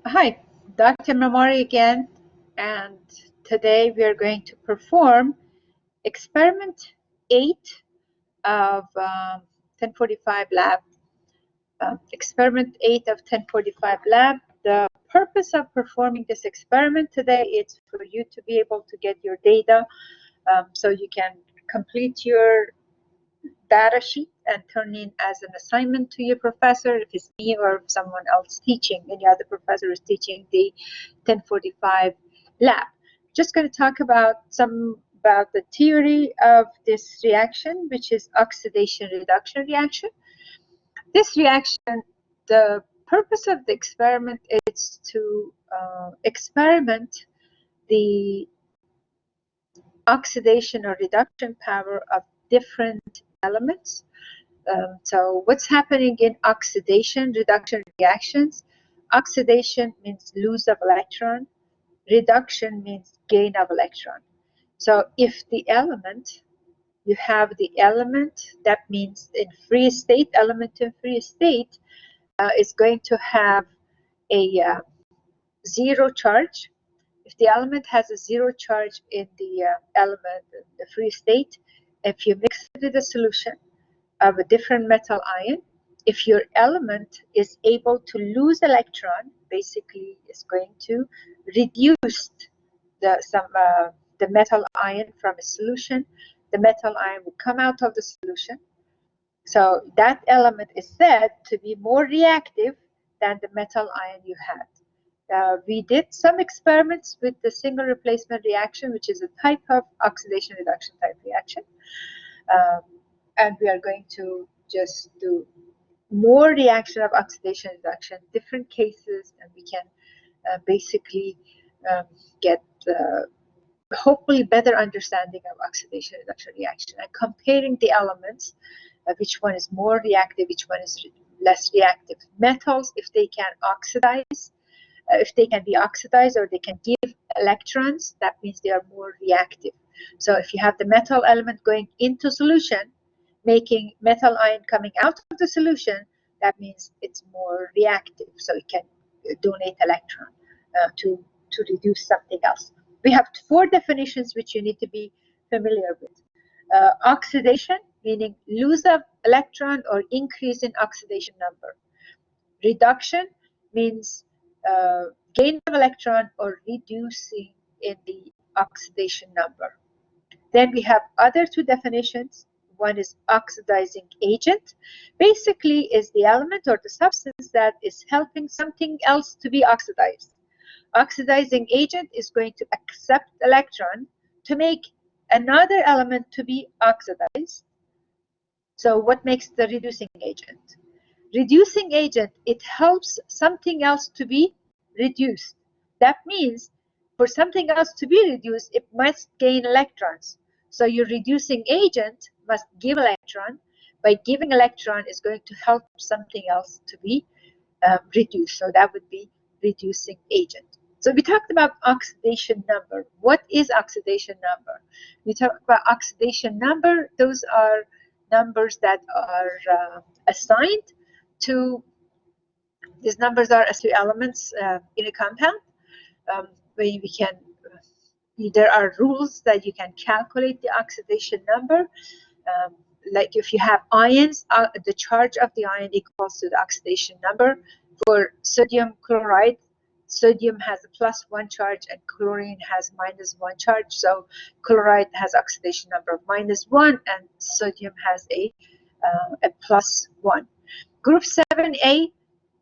Hi, Dr. Memari again, and today we are going to perform experiment 8 of 1045 lab. Experiment 8 of 1045 lab. The purpose of performing this experiment today is for you to be able to get your data so you can complete your data sheet and turn in as an assignment to your professor, if it's me or if someone else teaching, any other professor is teaching the 1045 lab. Just going to talk about the theory of this reaction, which is oxidation reduction reaction. This reaction, the purpose of the experiment is to experiment the oxidation or reduction power of different elements. So what's happening in oxidation reduction reactions? Oxidation means lose of electron. Reduction means gain of electron. So if the element, you have the element, that means in free state, element in free state is going to have a zero charge. If the element has a zero charge in the element, the free state, if you mix it with a solution of a different metal ion, if your element is able to lose electron, basically is going to reduce the metal ion from a solution. The metal ion will come out of the solution. So that element is said to be more reactive than the metal ion you had. We did some experiments with the single replacement reaction, which is a type of oxidation reduction type reaction. And we are going to just do more reaction of oxidation reduction, different cases, and we can basically get hopefully better understanding of oxidation reduction reaction and comparing the elements, which one is more reactive, which one is less reactive. Metals, if they can oxidize, if they can be oxidized or they can give electrons, that means they are more reactive. So if you have the metal element going into solution, making metal ion coming out of the solution, that means it's more reactive. So it can donate electron to reduce something else. We have 4 definitions which you need to be familiar with. Oxidation, meaning lose of electron or increase in oxidation number. Reduction means gain of electron or reducing in the oxidation number. Then we have other 2 definitions. One is oxidizing agent. Basically is the element or the substance that is helping something else to be oxidized. Oxidizing agent is going to accept electron to make another element to be oxidized. So what makes the reducing agent? Reducing agent, it helps something else to be reduced. That means for something else to be reduced, it must gain electrons. So your reducing agent must give electron. By giving electron is going to help something else to be reduced. So that would be reducing agent. So we talked about oxidation number. What is oxidation number? We talked about oxidation number. Those are numbers that are assigned to, these numbers are as 2 elements in a compound. We can, there are rules that you can calculate the oxidation number. Like if you have ions, the charge of the ion equals to the oxidation number. For sodium chloride, sodium has a +1 charge and chlorine has -1 charge. So chloride has oxidation number of -1 and sodium has a +1. Group 7A,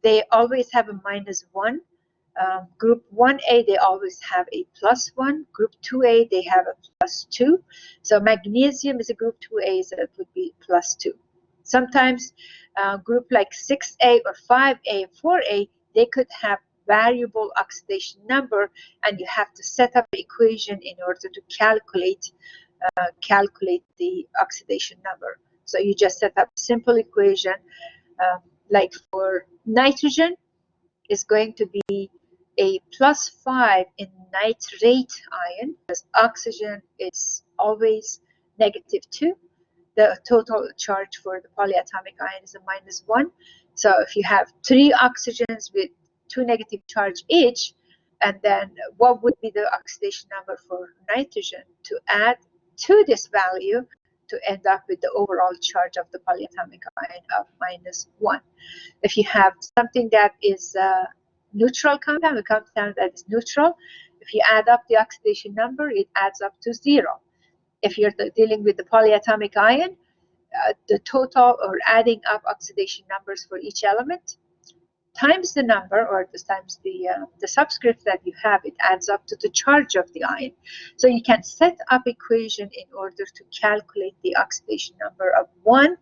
they always have a -1. Group 1A, they always have a +1. Group 2A, they have a +2. So magnesium is a group 2A, so it would be +2. Sometimes group like 6A or 5A, 4A, they could have variable oxidation number, and you have to set up an equation in order to calculate the oxidation number. So you just set up a simple equation. Like for nitrogen, is going to be a +5 in nitrate ion, because oxygen is always -2. The total charge for the polyatomic ion is a -1. So if you have 3 oxygens with 2 negative charge each, and then what would be the oxidation number for nitrogen to add to this value to end up with the overall charge of the polyatomic ion of -1. If you have something that is a neutral compound, a compound that is neutral, if you add up the oxidation number, it adds up to 0. If you're dealing with the polyatomic ion, the total or adding up oxidation numbers for each element times the number or times the subscript that you have, it adds up to the charge of the ion. So you can set up equation in order to calculate the oxidation number of one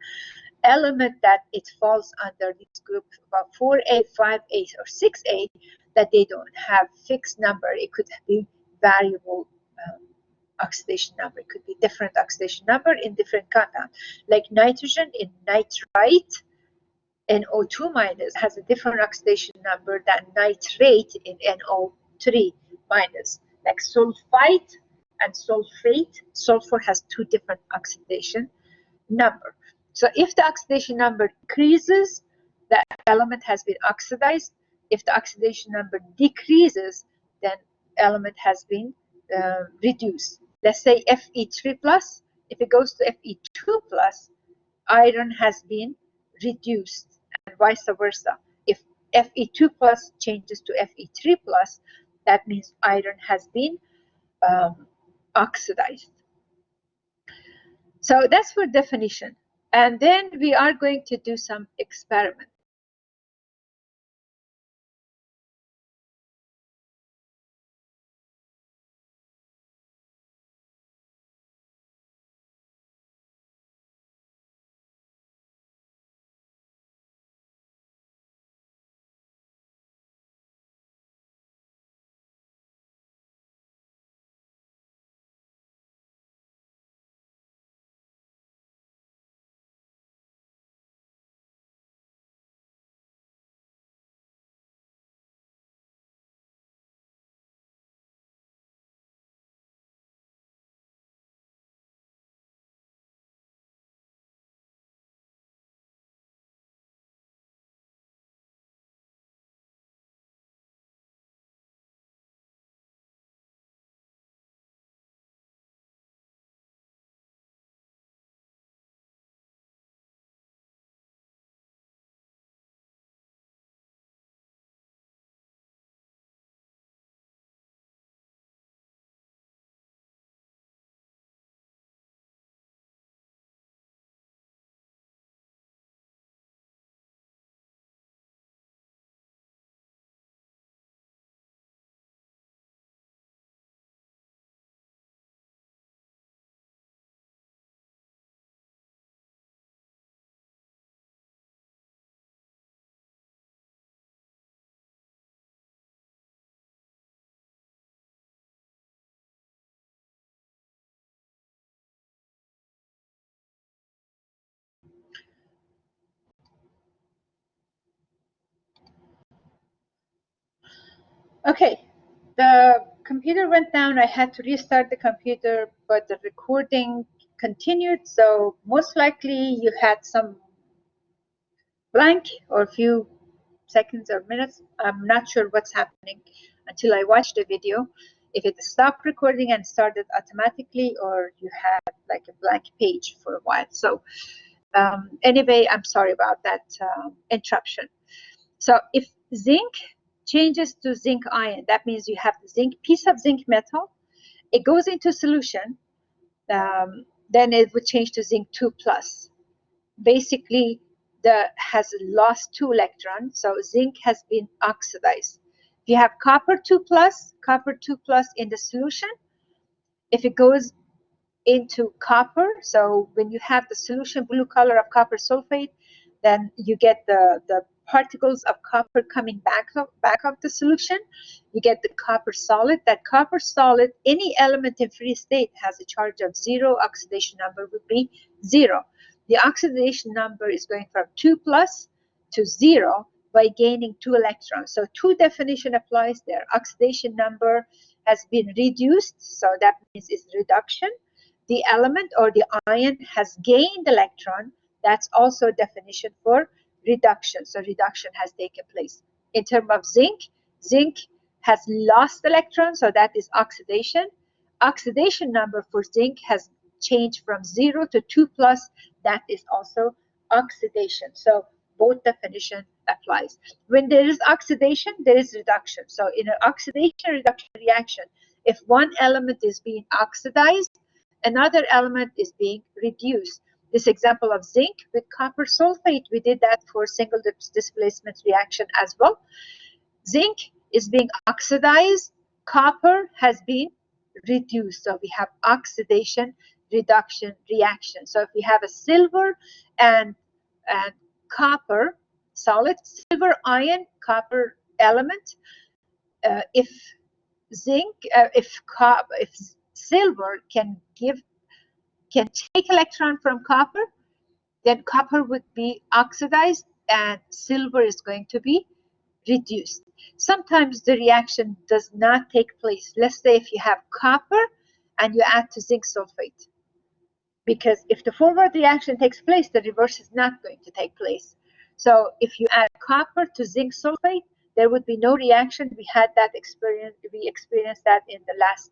element that it falls under this group about 4A, 5A, or 6A, that they don't have fixed number. It could be variable oxidation number. It could be different oxidation number in different compounds. Like nitrogen in nitrite, NO2 minus has a different oxidation number than nitrate in NO3 minus. Like sulfite and sulfate, sulfur has 2 different oxidation number. So if the oxidation number increases, the element has been oxidized. If the oxidation number decreases, then element has been reduced. Let's say Fe3 plus, if it goes to Fe2 plus, iron has been reduced, and vice versa. If Fe2 plus changes to Fe3 plus, that means iron has been oxidized. So that's for definition. And then we are going to do some experiment. Okay, the computer went down. I had to restart the computer, but the recording continued. So most likely you had some blank or a few seconds or minutes. I'm not sure what's happening until I watch the video. If it stopped recording and started automatically, or you had like a blank page for a while. So anyway, I'm sorry about that interruption. So if zinc changes to zinc ion, that means you have the zinc piece of zinc metal. It goes into solution, then it would change to zinc 2 plus. Basically, has lost 2 electrons, so zinc has been oxidized. If you have copper 2 plus in the solution, if it goes into copper, so when you have the solution blue color of copper sulfate, then you get the particles of copper coming back of the solution. You get the copper solid. That copper solid, any element in free state has a charge of 0. Oxidation number would be 0. The oxidation number is going from 2 plus to 0 by gaining 2 electrons. So 2 definition applies there. Oxidation number has been reduced, so that means it's reduction. The element or the ion has gained electron. That's also a definition for reduction. So reduction has taken place. In terms of zinc, zinc has lost electrons, so that is oxidation. Oxidation number for zinc has changed from 0 to 2 plus, that is also oxidation. So both definition applies. When there is oxidation, there is reduction. So in an oxidation reduction reaction, if one element is being oxidized, another element is being reduced. This example of zinc with copper sulfate, we did that for single displacement reaction as well. Zinc is being oxidized, copper has been reduced. So we have oxidation reduction reaction. So if we have a silver and copper solid, silver ion copper element, if silver can take electron from copper, then copper would be oxidized and silver is going to be reduced. Sometimes the reaction does not take place. Let's say if you have copper and you add to zinc sulfate, because if the forward reaction takes place, the reverse is not going to take place. So if you add copper to zinc sulfate, there would be no reaction. We had that experience. We experienced that in the last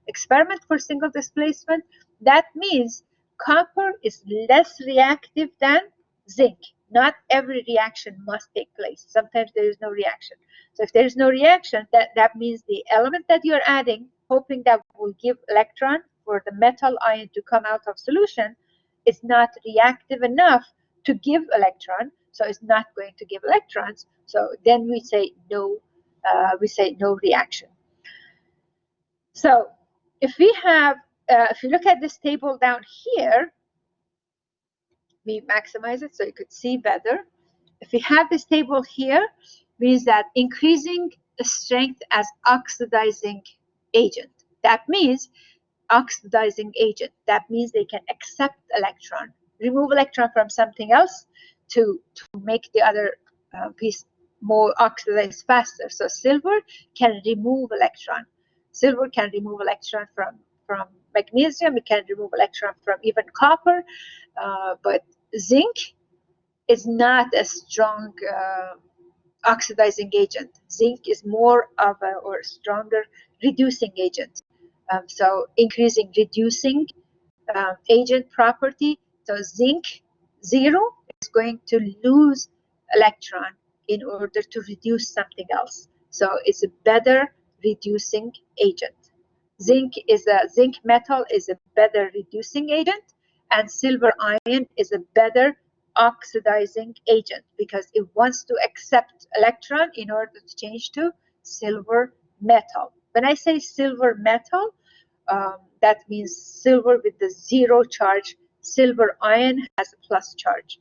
experiment for single displacement. That means copper is less reactive than zinc. Not every reaction must take place. Sometimes there is no reaction. So if there is no reaction, that means the element that you're adding, hoping that will give electron for the metal ion to come out of solution, is not reactive enough to give electron, so it's not going to give electrons. So then we say no reaction. So if we have, if you look at this table down here, we maximize it so you could see better. If we have this table here, means that increasing strength as oxidizing agent. That means oxidizing agent. That means they can accept electron, remove electron from something else to make the other piece more oxidized faster. So silver can remove electron. Silver can remove electron from magnesium. It can remove electron from even copper, but zinc is not a strong oxidizing agent. Zinc is more of a or stronger reducing agent. So increasing reducing agent property. So zinc 0 is going to lose electron in order to reduce something else. So it's a better reducing agent. Zinc metal is a better reducing agent, and silver ion is a better oxidizing agent because it wants to accept electron in order to change to silver metal. When I say silver metal, that means silver with the 0 charge. Silver ion has a plus charge,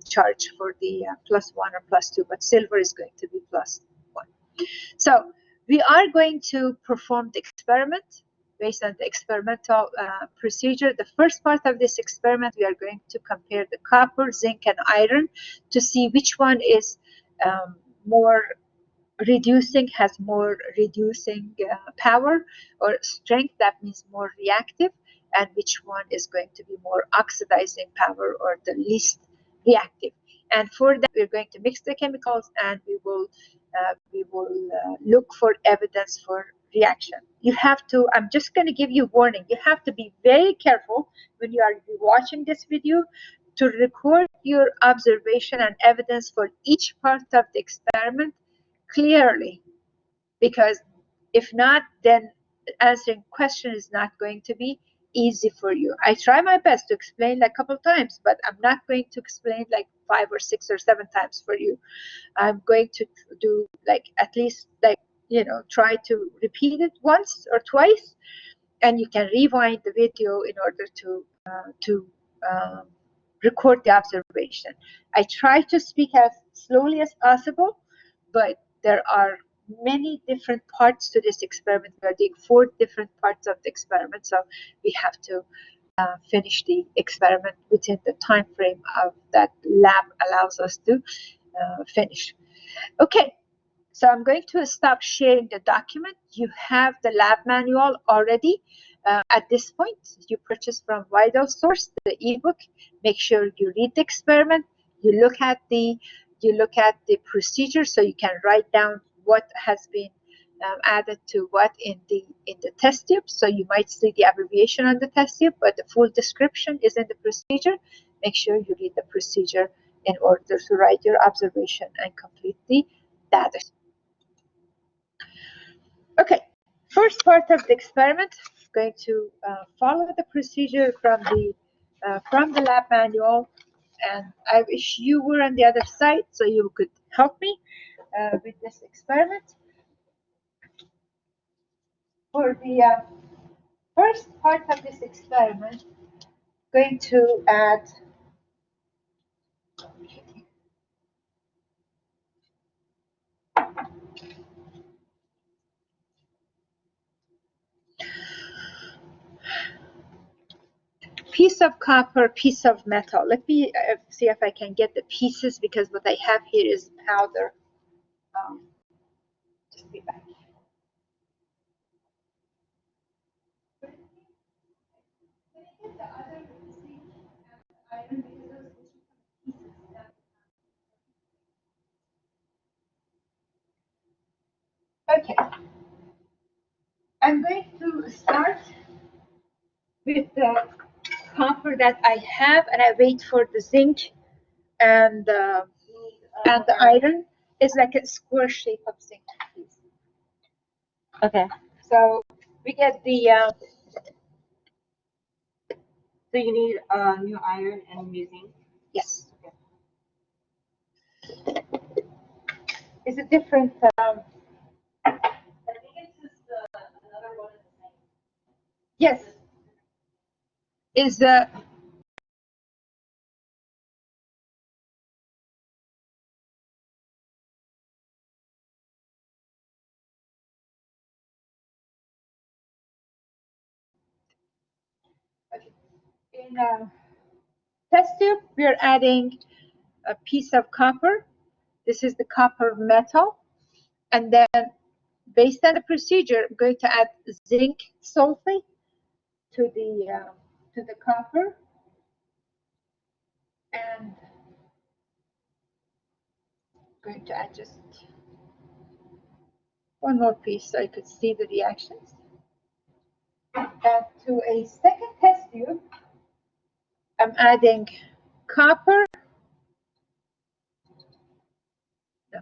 charge for the +1 or +2, but silver is going to be +1. So we are going to perform the experiment based on the experimental procedure. The first part of this experiment, we are going to compare the copper, zinc, and iron to see which one is more reducing, has more reducing power or strength, that means more reactive, and which one is going to be more oxidizing power or the least reactive. And for that, we're going to mix the chemicals and we will look for evidence for reaction. You have to, I'm just going to give you warning, you have to be very careful when you are watching this video to record your observation and evidence for each part of the experiment clearly, because if not, then answering question is not going to be easy for you. I try my best to explain like a couple times, but I'm not going to explain like 5 or 6 or 7 times for you. I'm going to do like at least like, you know, try to repeat it once or twice, and you can rewind the video in order to record the observation. I try to speak as slowly as possible, but there are many different parts to this experiment. We are doing 4 different parts of the experiment, so we have to finish the experiment within the time frame of that lab allows us to finish. Okay, so I'm going to stop sharing the document. You have the lab manual already. At this point, you purchase from Vital Source the ebook. Make sure you read the experiment. You look at the you look at the procedure, so you can write down what has been added to what in the test tube. So you might see the abbreviation on the test tube, but the full description is in the procedure. Make sure you read the procedure in order to write your observation and complete the data. Okay, first part of the experiment, going to follow the procedure from the lab manual, and I wish you were on the other side so you could help me with this experiment. For the first part of this experiment, going to add piece of copper, piece of metal. Let me see if I can get the pieces, because what I have here is powder. Just be back. Okay, I'm going to start with the copper that I have, and I wait for the zinc and the iron. It's like a square shape of zinc, please. Okay. So we get the So you need new iron and new zinc? yes. It's a different. I think it's just another one of the same. Yes. Is in a test tube, we are adding a piece of copper. This is the copper metal, and then based on the procedure, I'm going to add zinc sulfate to the copper, and I'm going to add just one more piece so I could see the reactions. And to a second test tube, I'm adding copper. No.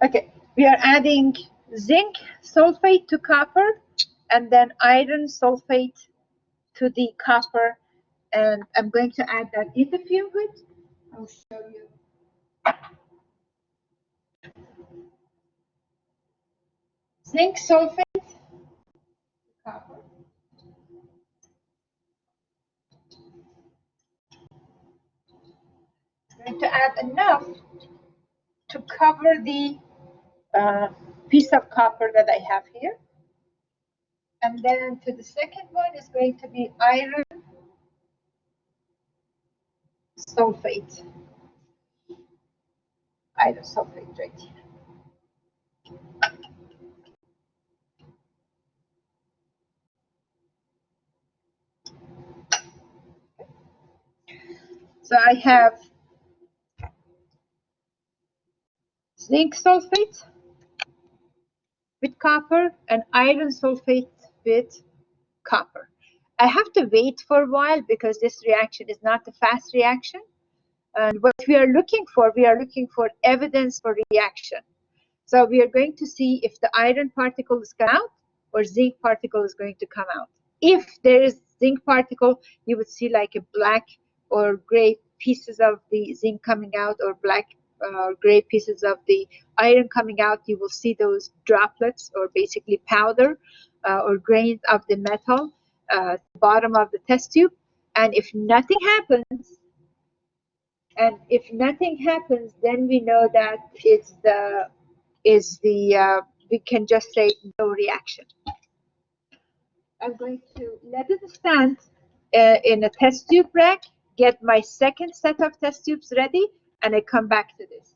Okay, we are adding zinc sulfate to copper, and then iron sulfate to the copper, and I'm going to add that in the fume hood. I'll show you. Zinc sulfate, copper. I'm going to add enough to cover the piece of copper that I have here. And then to the second one is going to be iron sulfate. Iron sulfate right here. So I have zinc sulfate with copper and iron sulfate with copper. I have to wait for a while because this reaction is not a fast reaction. And what we are looking for evidence for reaction. So we are going to see if the iron particles come out or zinc particle is going to come out. If there is zinc particle, you would see like a black or gray pieces of the zinc coming out, or black gray pieces of the iron coming out. You will see those droplets, or basically powder or grains of the metal at the bottom of the test tube. And if nothing happens, then we know that we can just say no reaction. I'm going to let it stand in a test tube rack get my second set of test tubes ready, and I come back to this.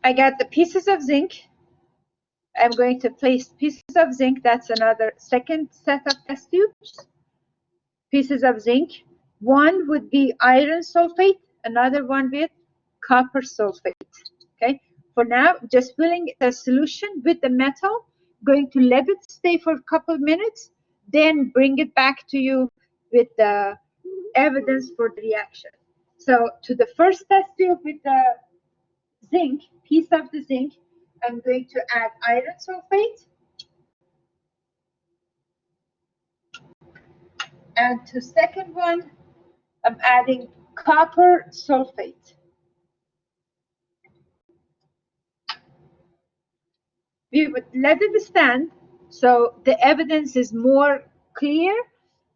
I got the pieces of zinc. I'm going to place pieces of zinc. That's another second set of test tubes. Pieces of zinc. One would be iron sulfate, another one with copper sulfate. Okay. For now, just filling the solution with the metal, going to let it stay for a couple of minutes, then bring it back to you with the evidence for the reaction. So to the first test tube with the zinc, piece of the zinc, I'm going to add iron sulfate. And to second one, I'm adding copper sulfate. We would let it stand so the evidence is more clear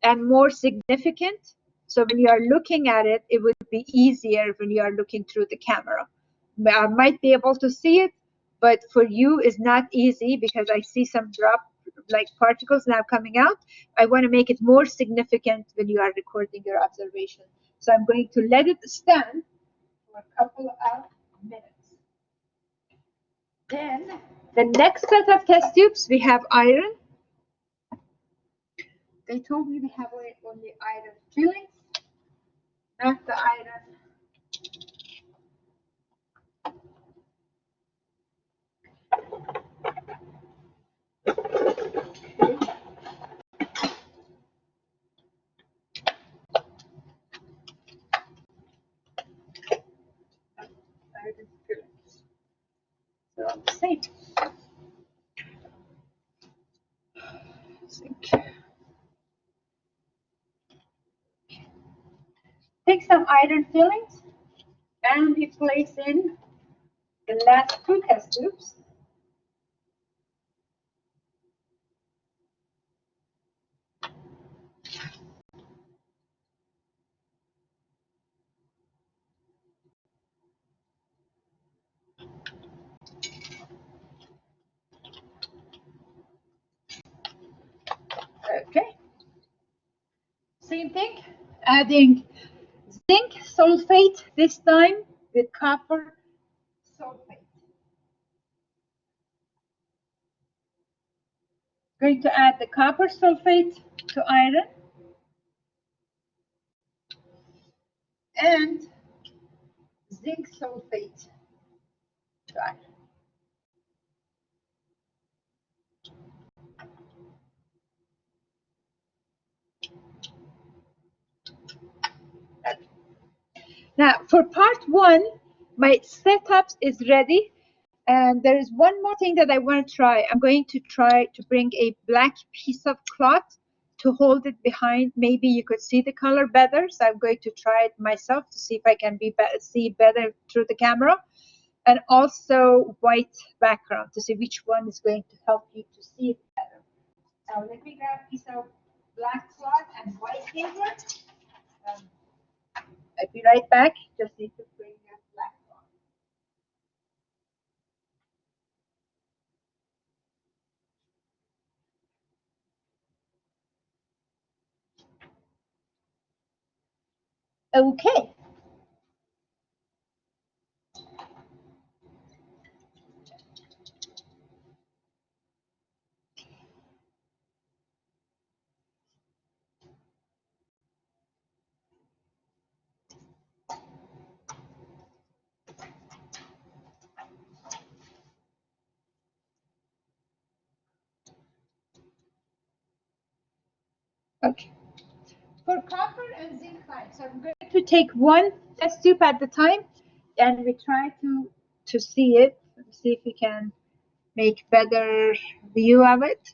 and more significant. So when you are looking at it, it would be easier when you are looking through the camera. I might be able to see it, but for you it's not easy because I see some drop like particles now coming out. I want to make it more significant when you are recording your observation. So I'm going to let it stand for a couple of minutes. Then the next set of test tubes, we have iron. They told me we have only iron fillings, not the iron. Iron fillings. So same. Take some iron fillings and we place in the last two test tubes. Okay. Same thing, adding zinc sulfate this time with copper sulfate. Going to add the copper sulfate to iron and zinc sulfate to iron. Now, for part one, my setup is ready. And there is one more thing that I want to try. I'm going to try to bring a black piece of cloth to hold it behind. Maybe you could see the color better. So I'm going to try it myself to see if I can see better through the camera. and also white background to see which one is going to help you to see it better. Now let me grab a piece of black cloth and white paper. I'll be right back. Just need to bring that black cloth. Okay. Okay. For copper and zinc ion, so I'm going to take one test tube at the time, and we try to see it. Let's see if we can make better view of it.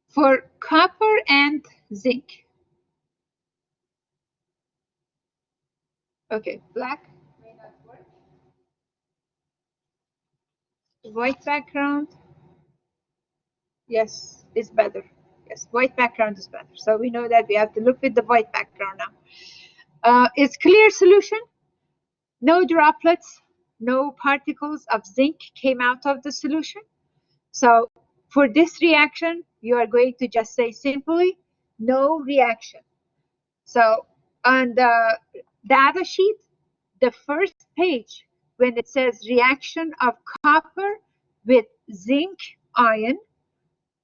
For copper and zinc. Okay, black may not work. White background. Yes, is better. Yes, white background is better. So we know that we have to look with the white background now. It's clear solution. No droplets, no particles of zinc came out of the solution. So for this reaction, you are going to just say simply, no reaction. So on the data sheet, the first page, when it says reaction of copper with zinc ion,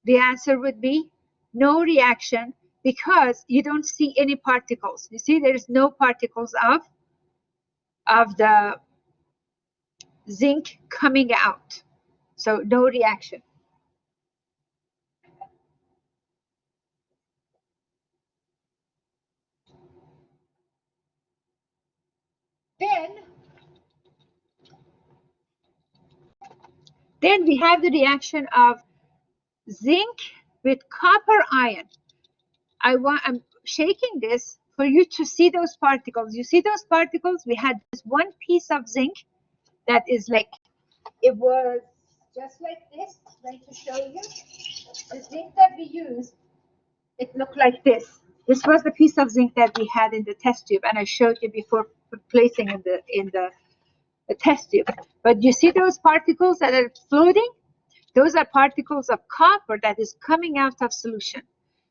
the answer would be no reaction because you don't see any particles. You see, there's no particles of the zinc coming out. So no reaction. Then we have the reaction of zinc with copper ion. I'm shaking this for you to see those particles. You see those particles? We had this one piece of zinc that is like, it was just like this. I'm going to show you. The zinc that we used, it looked like this. This was the piece of zinc that we had in the test tube, and I showed you before placing in the test tube. But you see those particles that are floating? Those are particles of copper that is coming out of solution.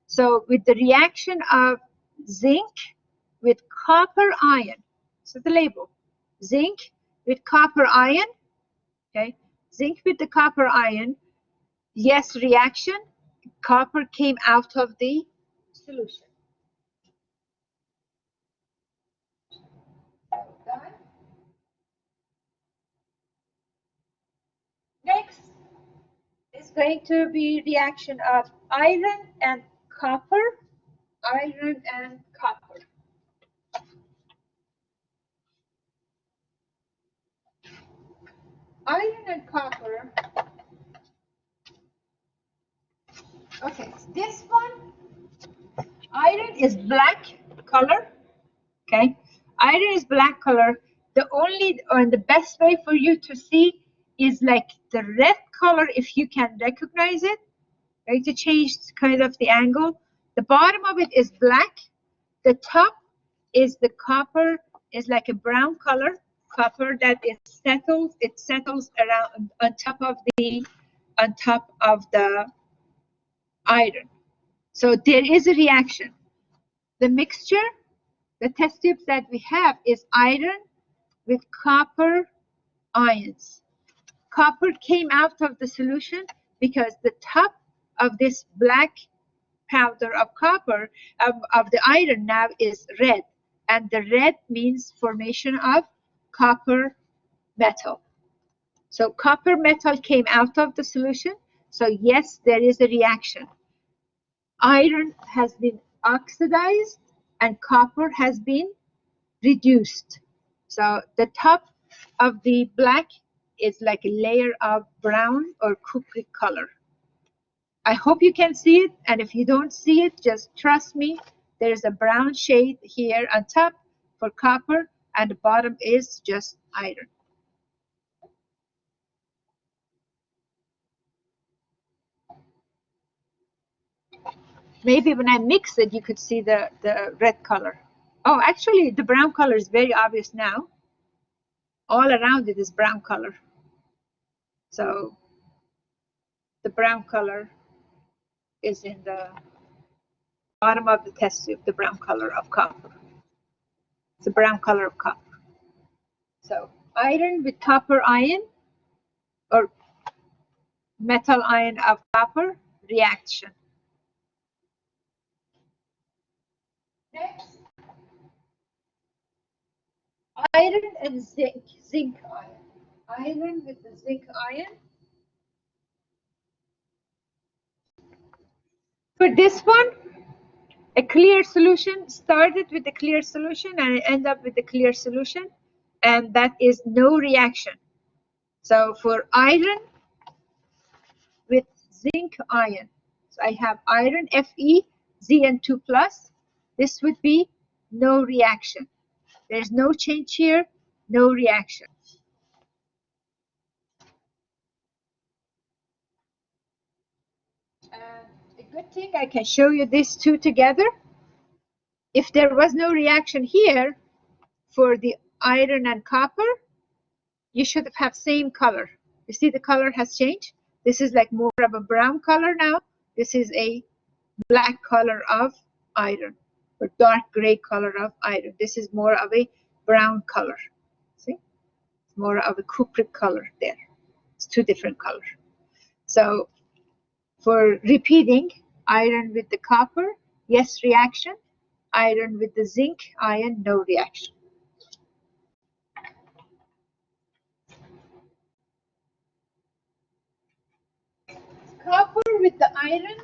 So with the reaction of zinc with copper ion, so the label, zinc with copper ion, okay, zinc with the copper ion, yes, reaction, copper came out of the solution. Done. Next is going to be reaction of iron and copper, iron and copper. Iron and copper. Okay, this one, iron is black color. Okay, iron is black color. The only and the best way for you to see is like the red color, if you can recognize it. Going to change kind of the angle. The bottom of it is black. The top is the copper, is like a brown color. Copper that is settled. It settles around on top of the iron. So there is a reaction. The mixture, the test tubes that we have is iron with copper ions. Copper came out of the solution because the top of this black powder of copper, of the iron now is red. And the red means formation of copper metal. So copper metal came out of the solution. So yes, there is a reaction. Iron has been oxidized and copper has been reduced. So the top of the black is like a layer of brown or cookie color. I hope you can see it, and if you don't see it, just trust me. There's a brown shade here on top for copper and the bottom is just iron. Maybe when I mix it, you could see the red color. Oh, actually, the brown color is very obvious now. All around it is brown color. So the brown color is in the bottom of the test tube, the brown color of copper. It's the brown color of copper. So iron with copper ion, or metal ion of copper, reaction. Next, iron and zinc, zinc ion. Iron with the zinc ion. For this one, a clear solution started with a clear solution and it ended up with a clear solution, and that is no reaction. So for iron with zinc ion, so I have iron Fe Zn2 plus. This would be no reaction. There's no change here, no reaction. A good thing I can show you these two together. If there was no reaction here for the iron and copper, you should have same color. You see the color has changed. This is like more of a brown color now. This is a black color of iron, or dark gray color of iron. This is more of a brown color. See, it's more of a cupric color there. It's two different colors. So for repeating, iron with the copper, yes reaction. Iron with the zinc ion, no reaction. Copper with the iron.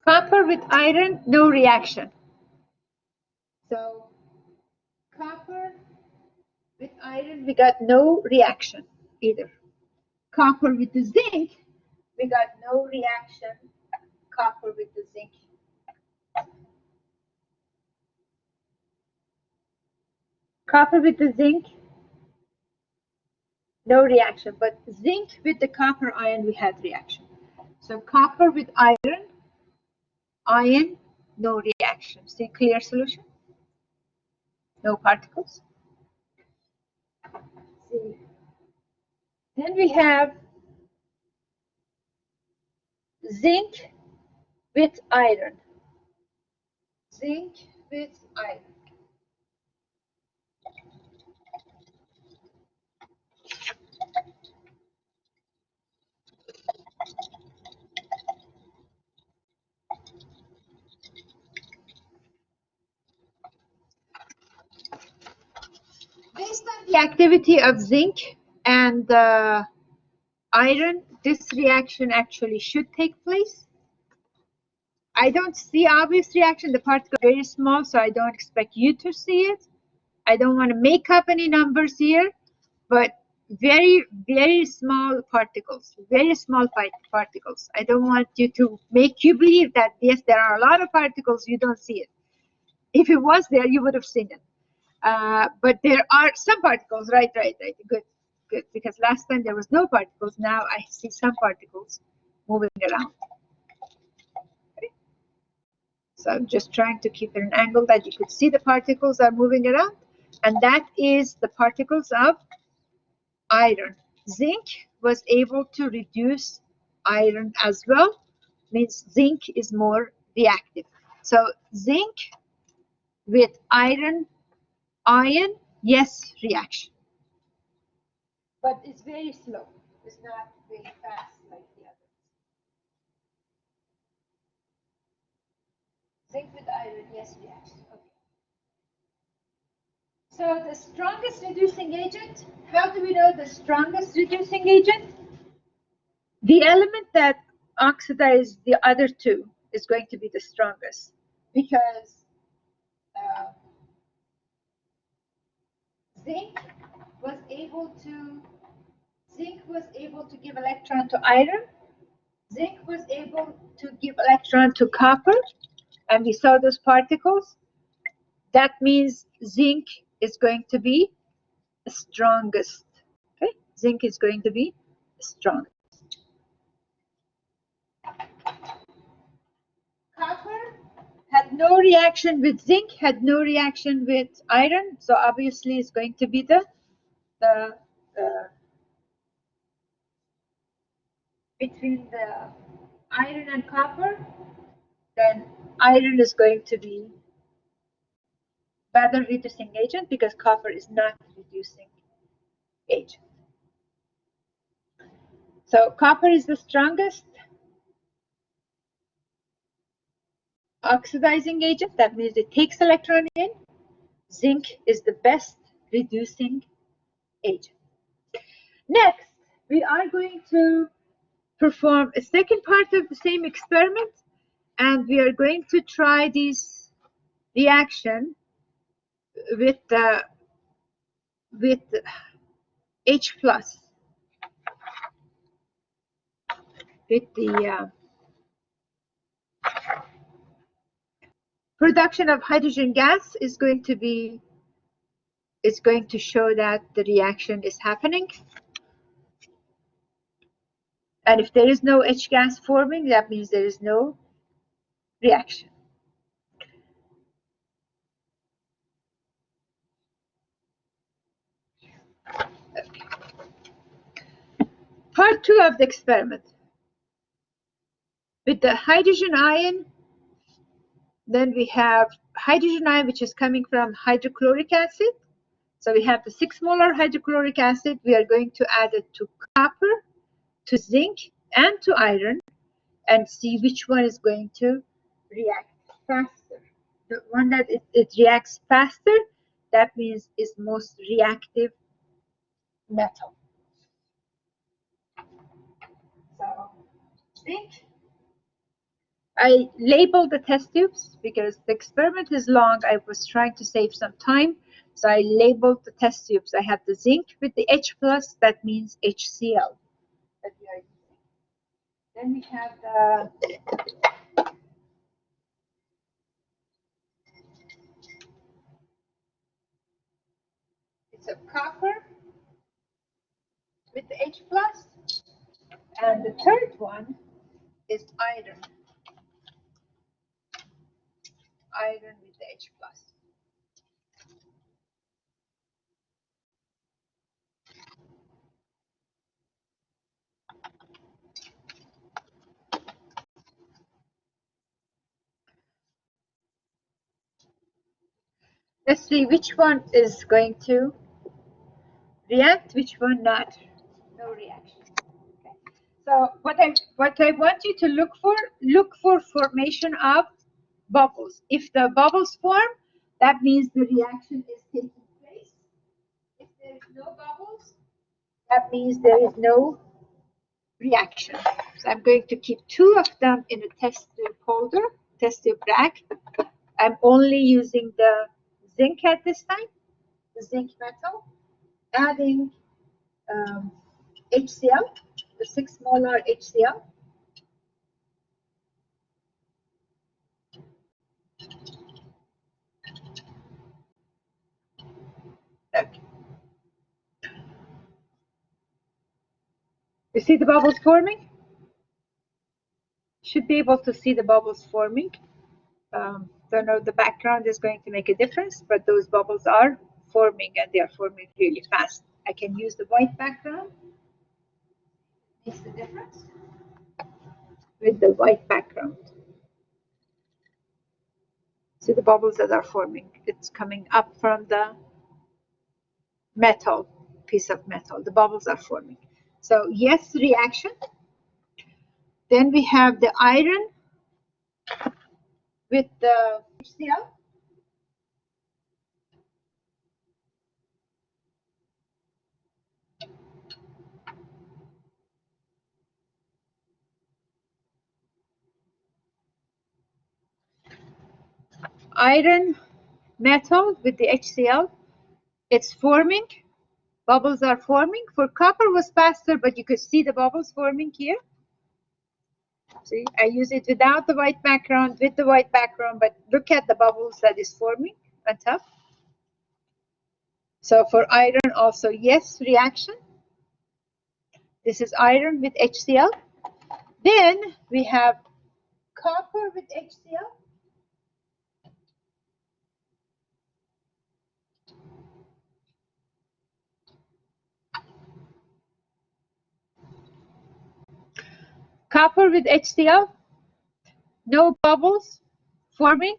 Copper with iron, no reaction. So copper with iron, we got no reaction either. Copper with the zinc, we got no reaction. Copper with the zinc. Copper with the zinc, no reaction. But zinc with the copper ion, we had reaction. So copper with iron, no reaction. See, clear solution? No particles. See. Then we have zinc with iron. Zinc with iron. Based on the activity of zinc and iron, this reaction actually should take place. I don't see obvious reaction. The particle is very small, so I don't expect you to see it. I don't want to make up any numbers here, but very, very small particles, very small particles. I don't want you to make you believe that, yes, there are a lot of particles, you don't see it. If it was there, you would have seen it. But there are some particles, right, good, because last time there was no particles, now I see some particles moving around. Okay. So I'm just trying to keep it an angle that you could see the particles are moving around, and that is the particles of iron. Zinc was able to reduce iron as well, means zinc is more reactive. So zinc with iron, yes reaction. But it's very slow. It's not very fast like the others. Zinc with iron, yes reaction. Okay. So the strongest reducing agent, how do we know the strongest reducing agent? The element that oxidizes the other two is going to be the strongest, because zinc was able to give electron to iron. zinc was able to give electron to copper, and we saw those particles. That means zinc is going to be the strongest. Okay, zinc is going to be strong. Copper had no reaction with zinc, had no reaction with iron, so obviously it's going to be the between the iron and copper, then iron is going to be better reducing agent because copper is not reducing agent. So copper is the strongest oxidizing agent. That means it takes electron in. Zinc is the best reducing agent. Next, we are going to perform a second part of the same experiment, and we are going to try this reaction with H plus, with the production of hydrogen gas is going to show that the reaction is happening. And if there is no H gas forming, that means there is no reaction. Okay. Part 2 of the experiment. With the hydrogen ion, then we have hydrogen ion which is coming from hydrochloric acid. So we have the 6 molar hydrochloric acid. We are going to add it to copper, to zinc, and to iron, and see which one is going to react faster. The one that it reacts faster, that means is most reactive metal. So zinc, I labeled the test tubes because the experiment is long. I was trying to save some time, so I labeled the test tubes. I have the zinc with the H plus, that means HCl that we are using. Then we have it's a copper with the H plus, and the third one is iron. Iron with the H plus. Let's see which one is going to react, which one not. No reaction. Okay. So what I want you to look for formation of bubbles. If the bubbles form, that means the reaction is taking place. If there is no bubbles, that means there is no reaction. So I'm going to keep 2 of them in a test tube holder, test tube rack. I'm only using the zinc at this time, the zinc metal, adding HCl, the 6 molar HCl. Okay. You see the bubbles forming? Should be able to see the bubbles forming. Don't know the background is going to make a difference, but those bubbles are forming, and they are forming really fast. I can use the white background. Makes the difference with the white background. See the bubbles that are forming. It's coming up from the metal, piece of metal. The bubbles are forming. So yes, reaction. Then we have the iron with the HCl. Iron metal with the HCl. It's forming. Bubbles are forming. For copper was faster, but you could see the bubbles forming here. See, I use it without the white background, with the white background, but look at the bubbles that is forming on top. So for iron also, yes, reaction. This is iron with HCl. Then we have copper with HCl. Copper with HCl, no bubbles forming.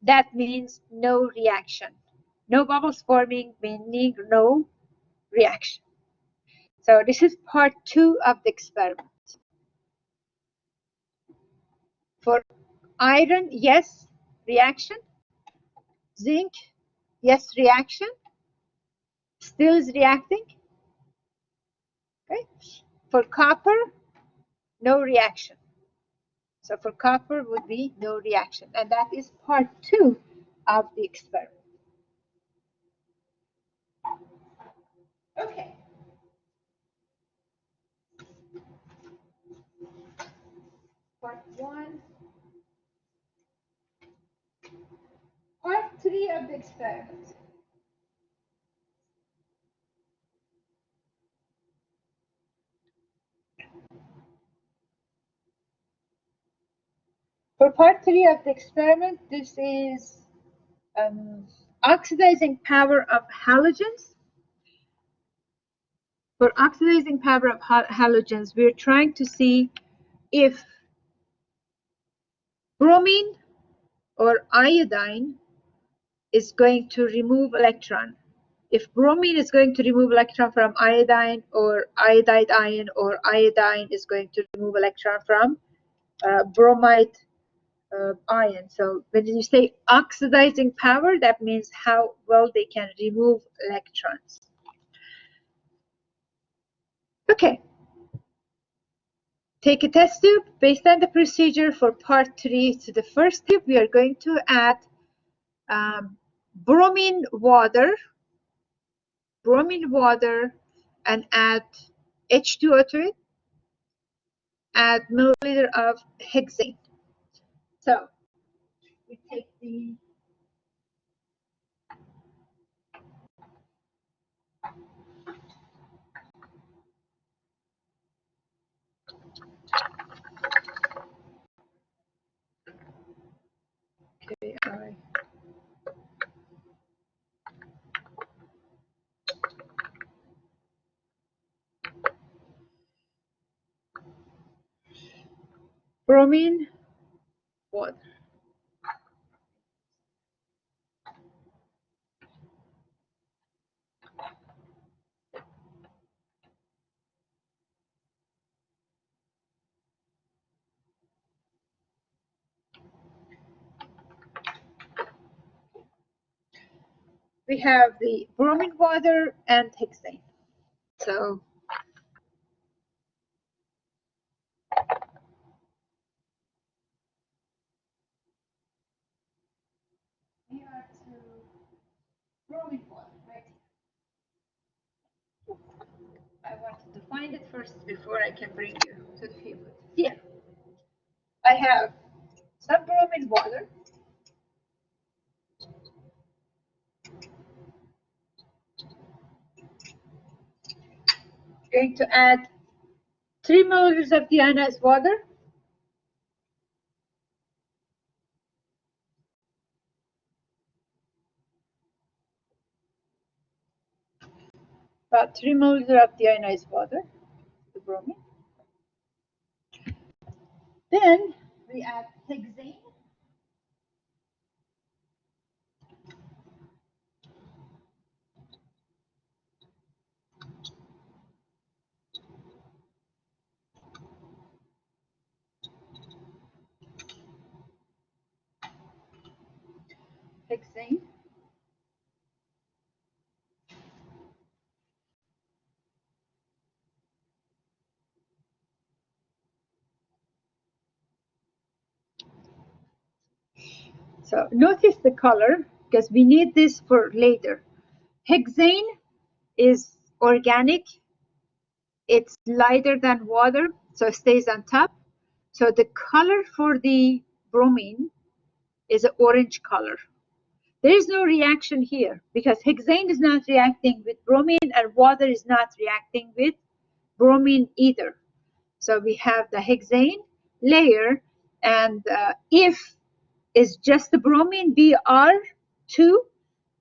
That means no reaction. No bubbles forming, meaning no reaction. So this is part 2 of the experiment. For iron, yes, reaction. Zinc, yes, reaction. Still is reacting. Okay. For copper, no reaction. So for copper would be no reaction. And that is part 2 of the experiment. Okay. Part 1. Part 3 of the experiment. For part 3 of the experiment, this is oxidizing power of halogens. For oxidizing power of halogens, we're trying to see if bromine or iodine is going to remove electron. If bromine is going to remove electron from iodine, or iodide ion or iodine is going to remove electron from bromide ion. So when you say oxidizing power, that means how well they can remove electrons. Okay. Take a test tube. Based on the procedure for part 3, to the first tube, we are going to add bromine water, and add H2O to it, add milliliter of hexane. So we take the bromine water. We have the bromine water and hexane. So we are to bromine water, right? I wanted to find it first before I can bring you to the field. Here, I have some bromine water. Going to add 3 milliliters of deionized water. About 3 milliliters of deionized water, the bromine. Then we add hexane. Hexane. So notice the color, because we need this for later. Hexane is organic. It's lighter than water, so it stays on top. So the color for the bromine is an orange color. There is no reaction here because hexane is not reacting with bromine and water is not reacting with bromine either. So we have the hexane layer, and if it's just the bromine Br2,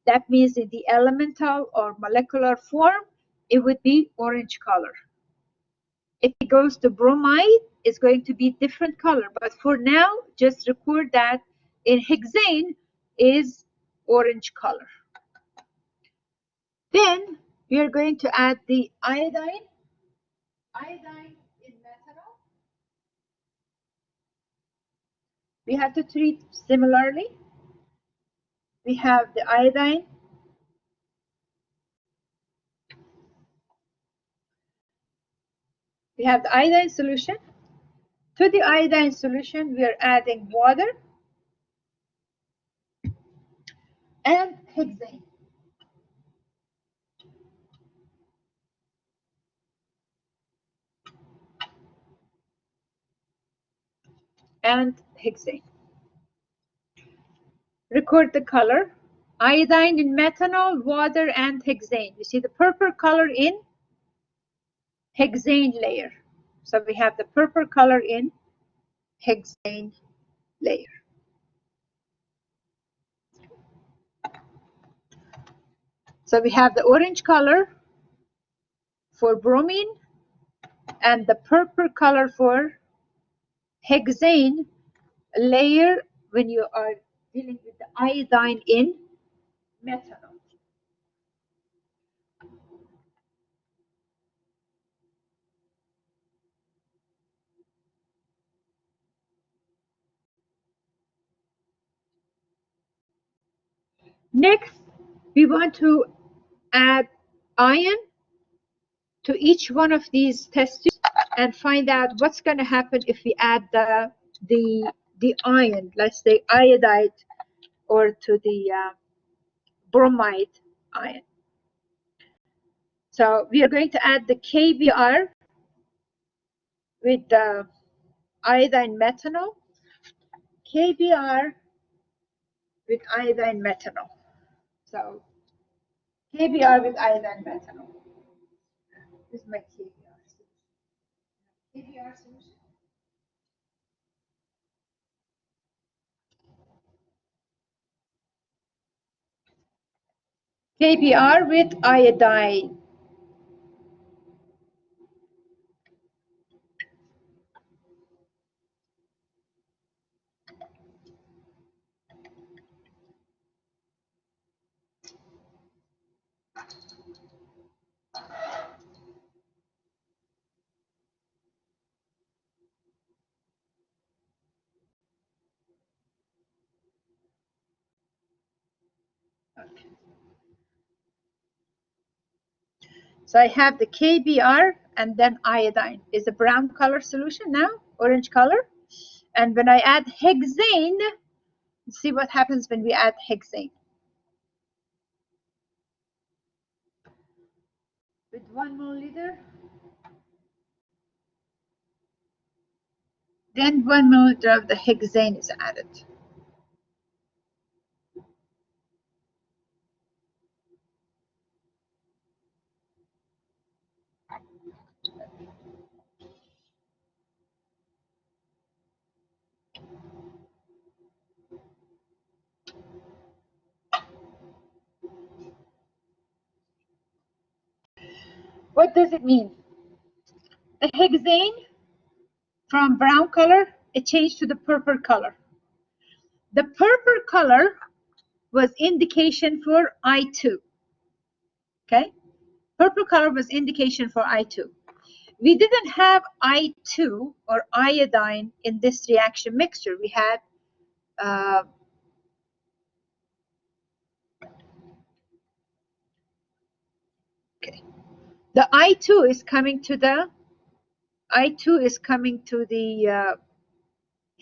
that means in the elemental or molecular form, it would be orange color. If it goes to bromide, it's going to be different color. But for now, just record that in hexane is orange color. Then we are going to add the iodine. Iodine in methanol. We have to treat similarly. We have the iodine. We have the iodine solution. To the iodine solution, we are adding water and hexane. And hexane. Record the color. Iodine in methanol, water, and hexane. You see the purple color in hexane layer. So we have the purple color in hexane layer. So we have the orange color for bromine and the purple color for hexane layer when you are dealing with the iodine in methanol. Next, we want to add ion to each one of these test tubes and find out what's going to happen if we add the ion, let's say iodide, or to the bromide ion. So we are going to add the KBr with the iodine methanol, KBr with iodine methanol. So KBr with iodine methanol. This is my KBr solution. KBr solution. KBr with iodine. Okay. So I have the KBr and then iodine is a brown color solution now, orange color. And when I add hexane, see what happens when we add hexane. With 1 milliliter, then 1 milliliter of the hexane is added. What does it mean? The hexane from brown color, it changed to the purple color. The purple color was indication for I2. Okay? Purple color was indication for I2. We didn't have I2 or iodine in this reaction mixture. We had okay. The I2 is coming to the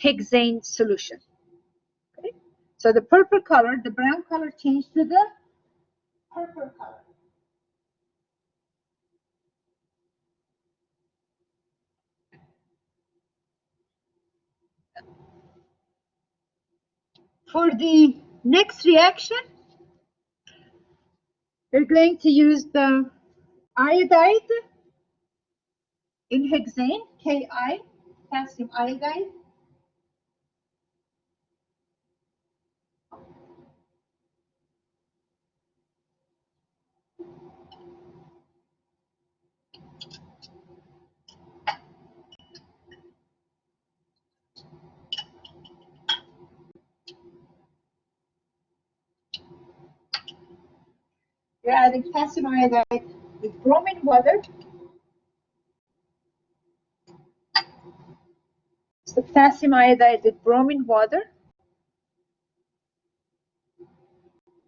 hexane solution. Okay? So the purple color, the brown color changed to the purple color. For the next reaction, we're going to use the iodide in hexane, Ki, potassium iodide. We're adding potassium iodide with bromine water. So potassium iodide with bromine water.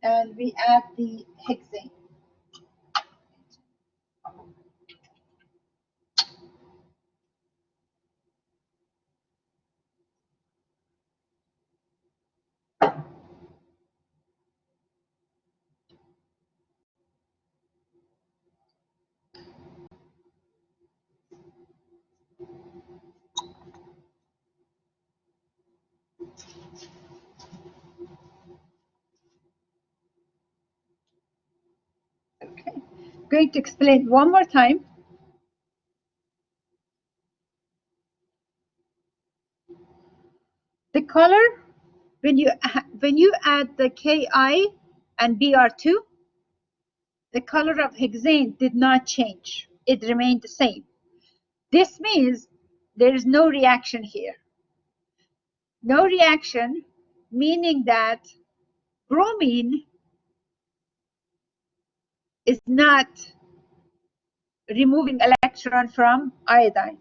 And we add the hexane. Okay, I'm going to explain one more time. The color, when you add the Ki and Br2, the color of hexane did not change. It remained the same. This means there is no reaction here. No reaction, meaning that bromine is not removing electron from iodine.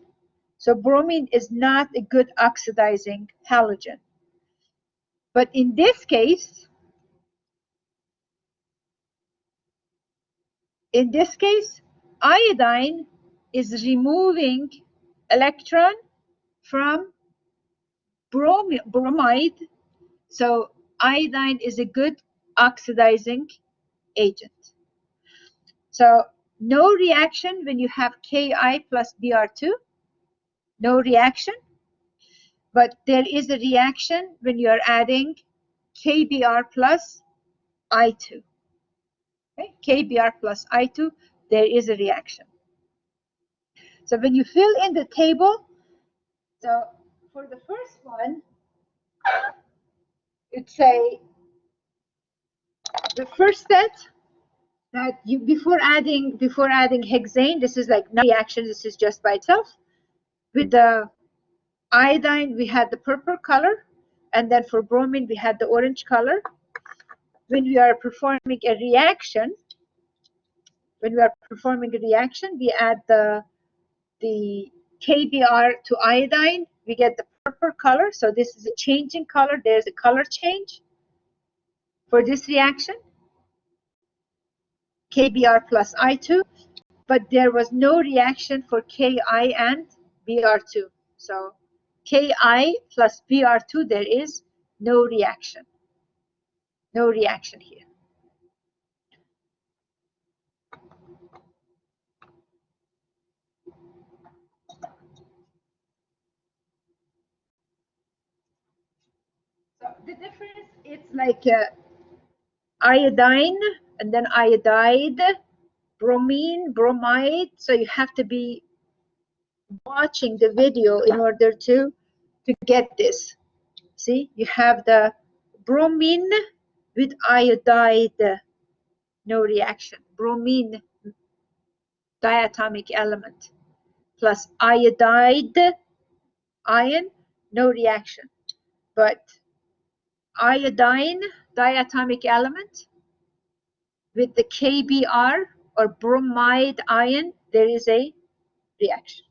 So bromine is not a good oxidizing halogen. But in this case, iodine is removing electron from bromide. So iodine is a good oxidizing agent. So no reaction when you have Ki plus Br2, no reaction. But there is a reaction when you are adding KBr plus I2. Okay? KBr plus I2, there is a reaction. So when you fill in the table, so for the first one, it's the first set that you before adding hexane, this is like no reaction, this is just by itself. With the iodine, we had the purple color, and then for bromine, we had the orange color. When we are performing a reaction, we add the KBr to iodine, we get the purple color. So this is a changing color. There's a color change for this reaction, KBr plus I2, but there was no reaction for Ki and Br2. So Ki plus Br2, there is no reaction. No reaction here. So the difference, it's like iodine and then iodide, bromine, bromide. So you have to be watching the video in order to get this. See, you have the bromine with iodide, no reaction. Bromine, diatomic element, plus iodide, ion, no reaction. But iodine, diatomic element, with the KBr or bromide ion, there is a reaction.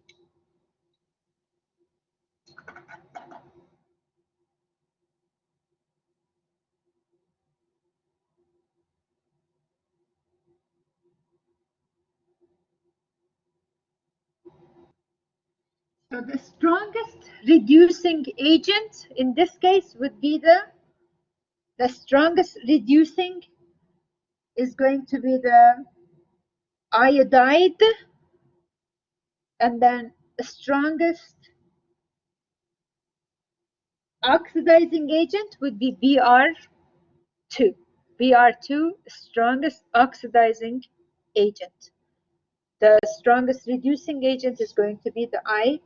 So the strongest reducing agent in this case would be the strongest reducing is going to be the iodide, and then the strongest Oxidizing agent would be Br2. Br2, strongest oxidizing agent. The strongest reducing agent is going to be the I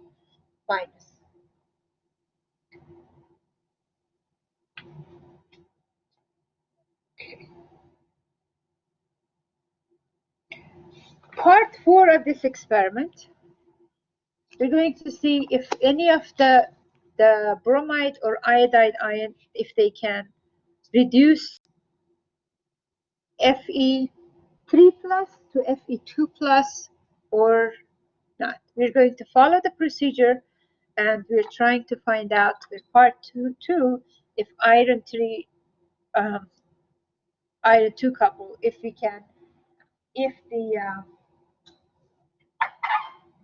minus. Okay. Part 4 of this experiment, we're going to see if any of the bromide or iodide ion, if they can reduce Fe3 plus to Fe2 plus or not. We're going to follow the procedure, and we're trying to find out with part 2 if iron 3 iron 2 couple, if we can, if the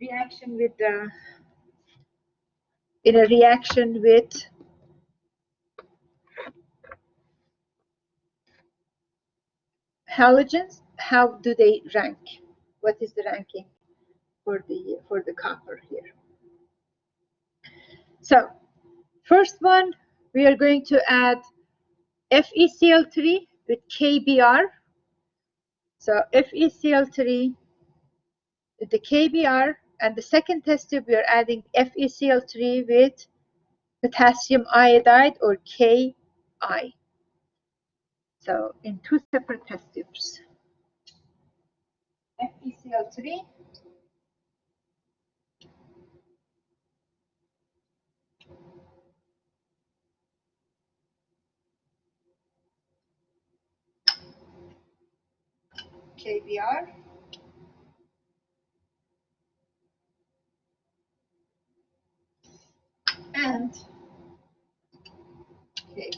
reaction with the in a reaction with halogens, how do they rank? What is the ranking for the copper here? So first one, we are going to add FeCl3 with KBr. So FeCl3 with the KBr, and the second test tube we are adding FeCl3 with potassium iodide or Ki. So in two separate test tubes. FeCl3 KBr and Ki.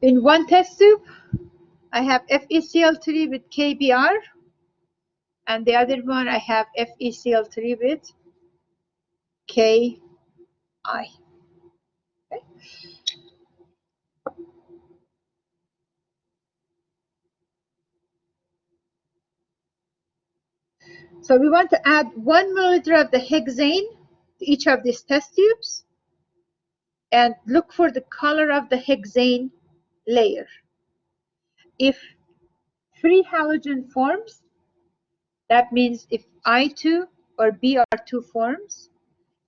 In one test tube, I have FeCl3 with KBr, and the other one I have FeCl3 with Ki. Okay. So we want to add 1 milliliter of the hexane to each of these test tubes and look for the color of the hexane layer. If free halogen forms, that means if I2 or Br2 forms,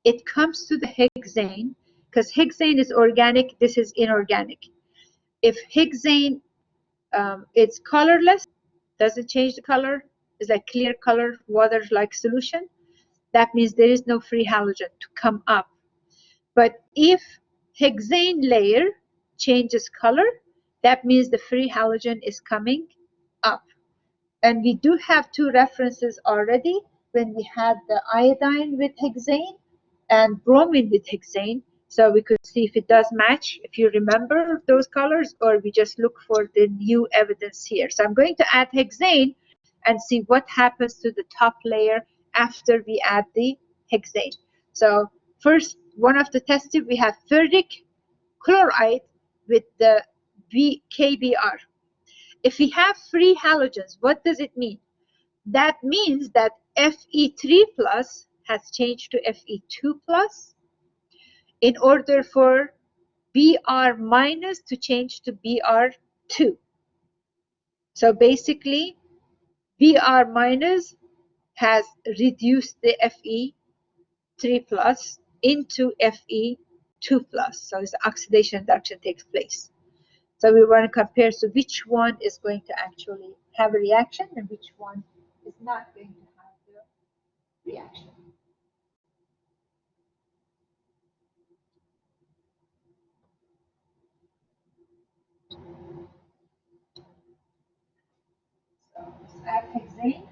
it comes to the hexane, because hexane is organic, this is inorganic. If hexane it's colorless, doesn't change the color, it's like clear color, water-like solution, that means there is no free halogen to come up. But if hexane layer changes color, that means the free halogen is coming up. And we do have two references already when we had the iodine with hexane and bromine with hexane. So we could see if it does match, if you remember those colors, or we just look for the new evidence here. So I'm going to add hexane and see what happens to the top layer after we add the hexane. So first, one of the test tube, we have ferric chloride with the KBr. If we have free halogens, what does it mean? That means that Fe3 plus has changed to Fe2 plus in order for Br minus to change to Br2. So basically, Br minus has reduced the Fe3 plus into Fe2 plus. So the oxidation reduction takes place. So we want to compare, so which one is going to actually have a reaction and which one is not going to have the reaction. So let's add hexane.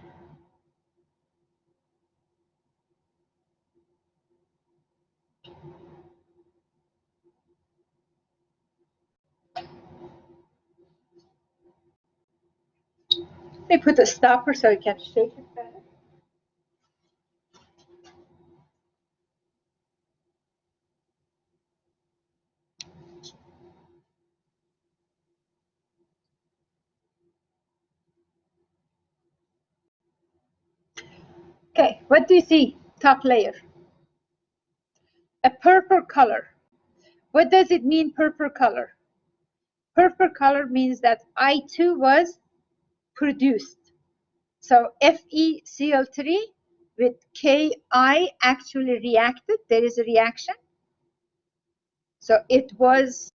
They put a stopper so it can shake it better. Okay, what do you see? Top layer. A purple color. What does it mean, purple color? Purple color means that I2 was produced. So FeCl3 with Ki actually reacted. There is a reaction. So it was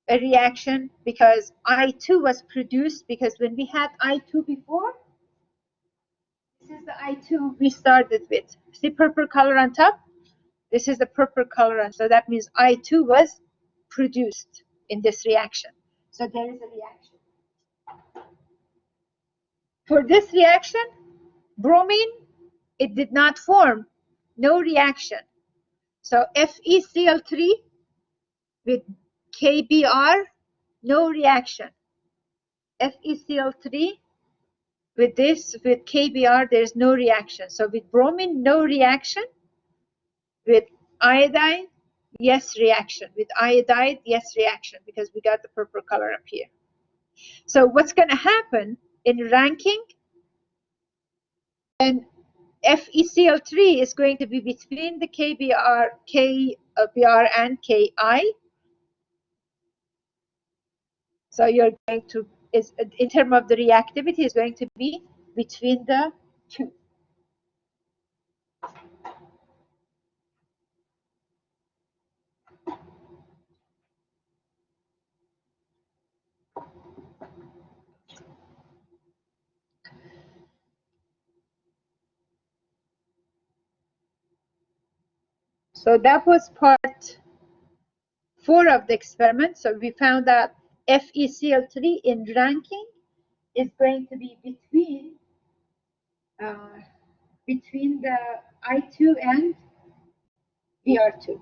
a reaction because I2 was produced, because when we had I2 before, this is the I2 we started with. See purple color on top? This is the purple color, so that means I2 was produced in this reaction. So there is a reaction. For this reaction, bromine, it did not form, no reaction. So FeCl3 with KBr, no reaction. FeCl3 with this, with KBr, there's no reaction. So with bromine, no reaction. With iodine, yes reaction. With iodide, yes reaction, because we got the purple color up here. So what's going to happen in ranking? And FeCl3 is going to be between the KBr and Ki. So you're going to, in terms of the reactivity, is going to be between the two. So that was part 4 of the experiment. So we found that FeCl3 in ranking is going to be between the I2 and Br2.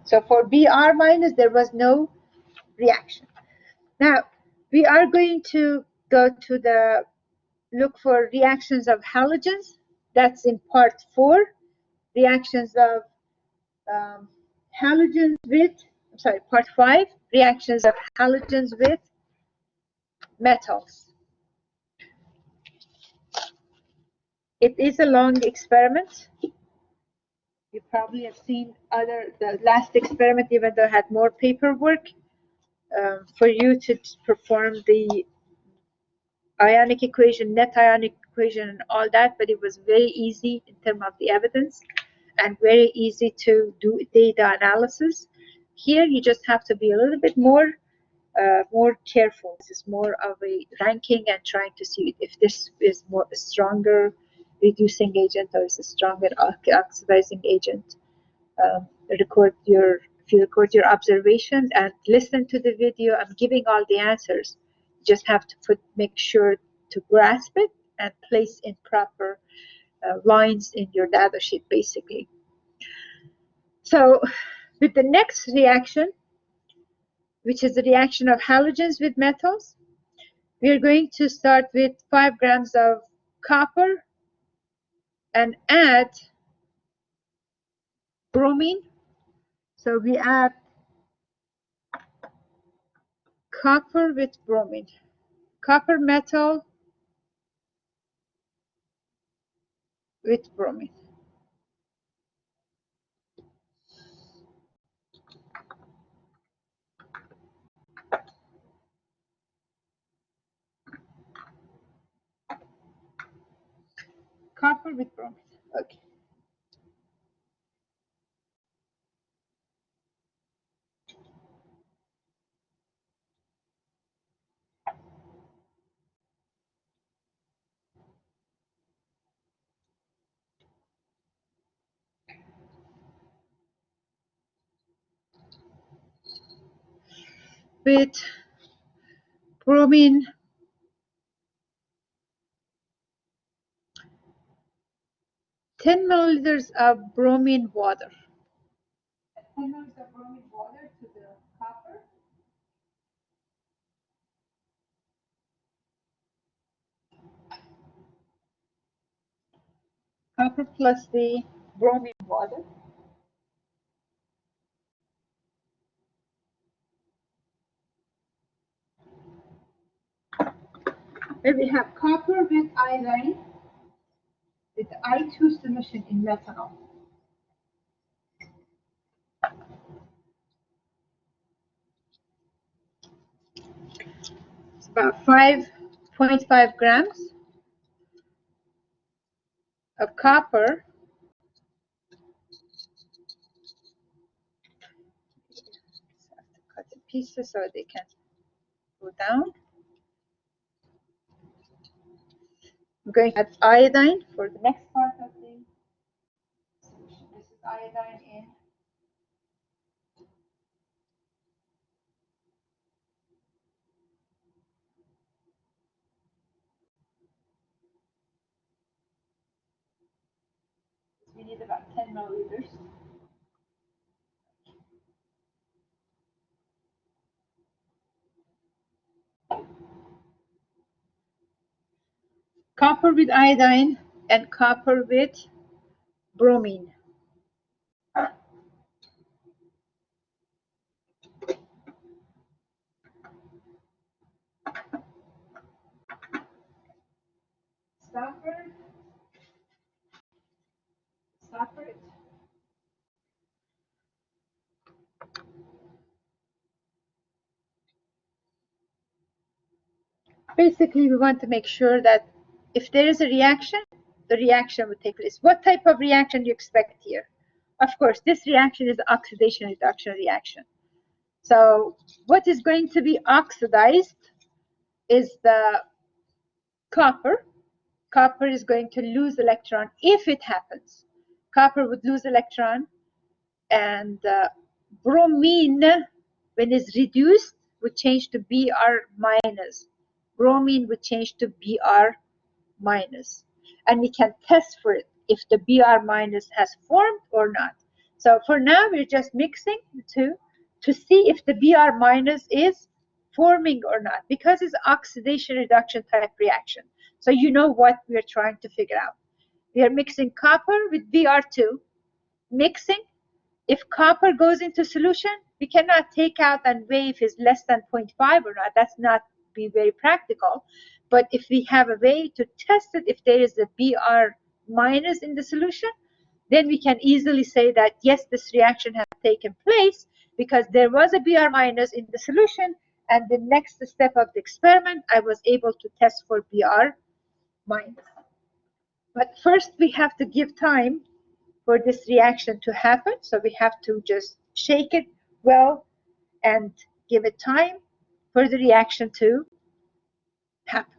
So for Br minus, there was no reaction. Now we are going to go to the look for reactions of halogens. That's in part 4. Reactions of halogens with, I'm sorry, part 5. Reactions of halogens with metals. It is a long experiment. You probably have seen the last experiment, even though it had more paperwork for you to perform the ionic equation, net ionic equation, and all that, but it was very easy in terms of the evidence and very easy to do data analysis. Here, you just have to be a little bit more careful. This is more of a ranking and trying to see if this is more a stronger reducing agent or is a stronger oxidizing agent. If you record your observation and listen to the video, I'm giving all the answers. You just have to make sure to grasp it and place in proper lines in your data sheet, basically. So with the next reaction, which is the reaction of halogens with metals, we are going to start with 5 grams of copper and add bromine. So we add copper with bromine. Copper metal with bromine. Copper with bromine. Okay. With bromine, 10 milliliters of bromine water. 10 milliliters of bromine water to the copper. Copper plus the bromine water. Here we have copper with iodine with I2 solution in methanol. It's about 5.5 grams of copper. Just have to cut the pieces so they can go down. I'm going to add iodine for the next part of the solution. This is iodine in. We need about 10 milliliters. Copper with iodine and copper with bromine. Stopper. Stopper it. Basically, we want to make sure that if there is a reaction, the reaction would take place. What type of reaction do you expect here? Of course, this reaction is oxidation reduction reaction. So what is going to be oxidized is the copper. Copper is going to lose electron if it happens. Copper would lose electron, and bromine, when it's reduced, would change to Br minus. Bromine would change to Br minus. And we can test for it if the Br minus has formed or not. So for now, we're just mixing the two to see if the Br minus is forming or not, because it's oxidation reduction type reaction. So you know what we're trying to figure out. We are mixing copper with Br2, mixing. If copper goes into solution, we cannot take out and weigh if it's less than 0.5 or not. That's not be very practical. But if we have a way to test it, if there is a Br minus in the solution, then we can easily say that, yes, this reaction has taken place because there was a Br minus in the solution, and the next step of the experiment, I was able to test for Br minus. But first, we have to give time for this reaction to happen. So we have to just shake it well and give it time for the reaction to happen.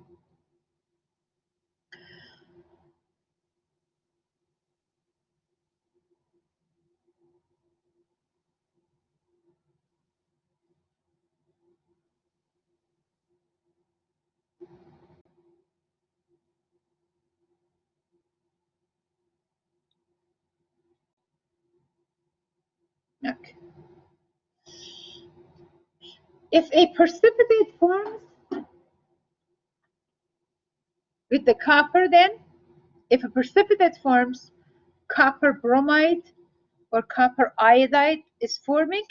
Okay. If a precipitate forms with the copper, then if a precipitate forms, copper bromide or copper iodide is forming.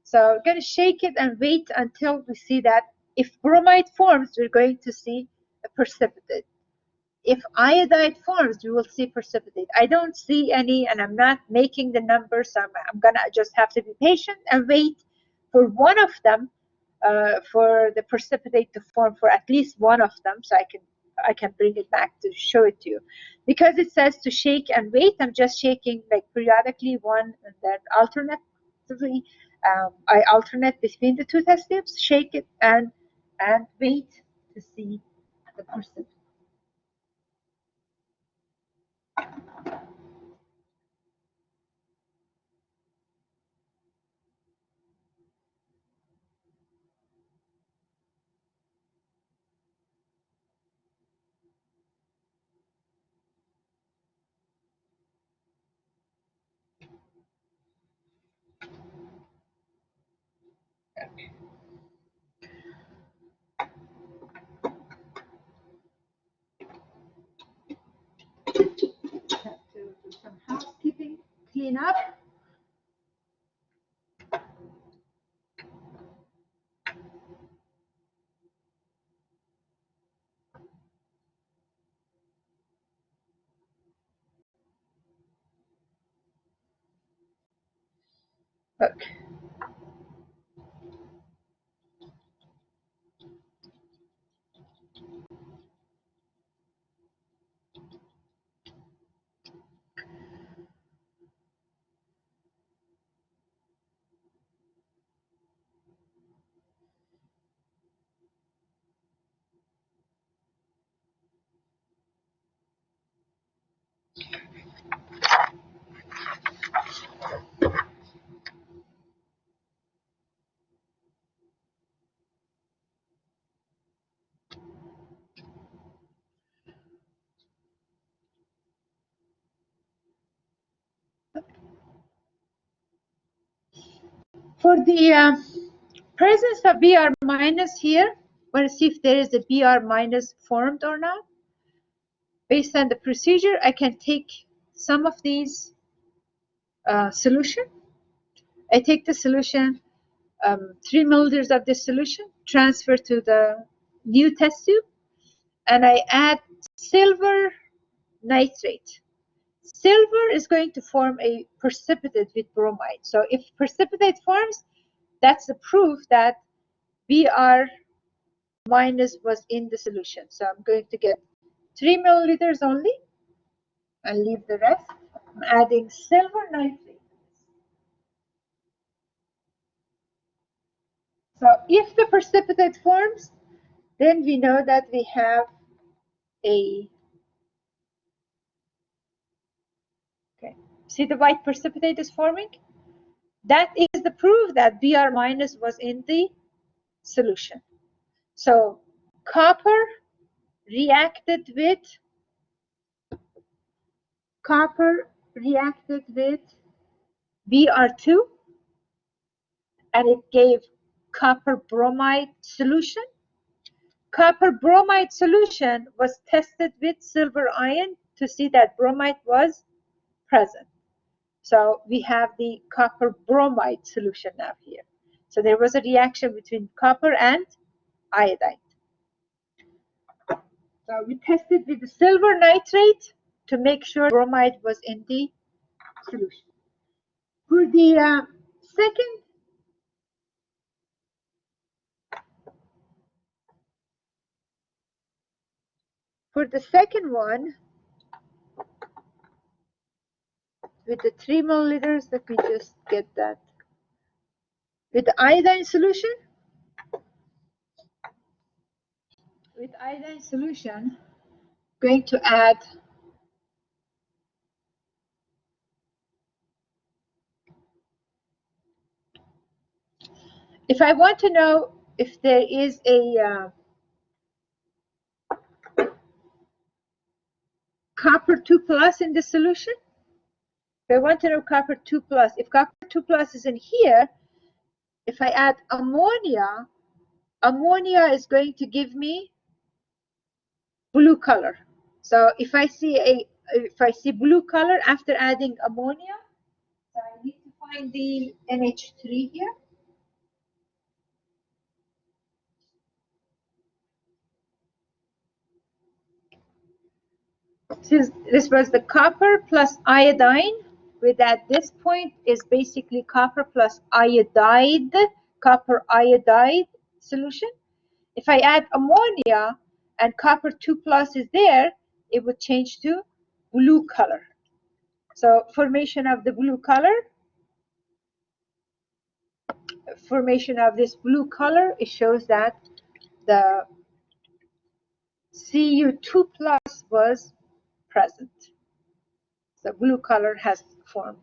So we're going to shake it and wait until we see that if bromide forms, we're going to see a precipitate. If iodide forms, we will see precipitate. I don't see any, and I'm not making the numbers, so I'm going to just have to be patient and wait for one of them, for the precipitate to form for at least one of them, so I can bring it back to show it to you. Because it says to shake and wait, I'm just shaking like periodically one and then alternatively. I alternate between the two test tubes, shake it and wait to see the precipitate. Have to do some housekeeping, clean up. Okay. For the presence of Br minus here, want to see if there is a Br minus formed or not. Based on the procedure, I can take some of these solution. I take the solution, 3 milliliters of this solution, transfer to the new test tube, and I add silver nitrate. Silver is going to form a precipitate with bromide. So if precipitate forms, that's the proof that Br minus was in the solution. So I'm going to get 3 milliliters only and leave the rest. I'm adding silver nitrate. So if the precipitate forms, then we know that we have a, okay, see the white precipitate is forming? That is the proof that Br minus was in the solution. So copper reacted with Br2, and it gave copper bromide solution. Copper bromide solution was tested with silver ion to see that bromide was present. So we have the copper bromide solution now here. So there was a reaction between copper and iodine. So we tested with the silver nitrate to make sure bromide was in the solution. For the second one, with the 3 milliliters, let me just get that. With the iodine solution, going to add if I want to know if there is a copper 2 plus in the solution, if I want to know copper 2 plus, if copper 2 plus is in here, if I add ammonia, ammonia is going to give me blue color. So if I see blue color after adding ammonia, so I need to find the NH3 here. This was the copper plus iodine, with at this point is basically copper plus iodide, copper iodide solution. If I add ammonia and copper 2 plus is there, it would change to blue color. So formation of the blue color, formation of this blue color, it shows that the Cu2 plus was present. So blue color has formed.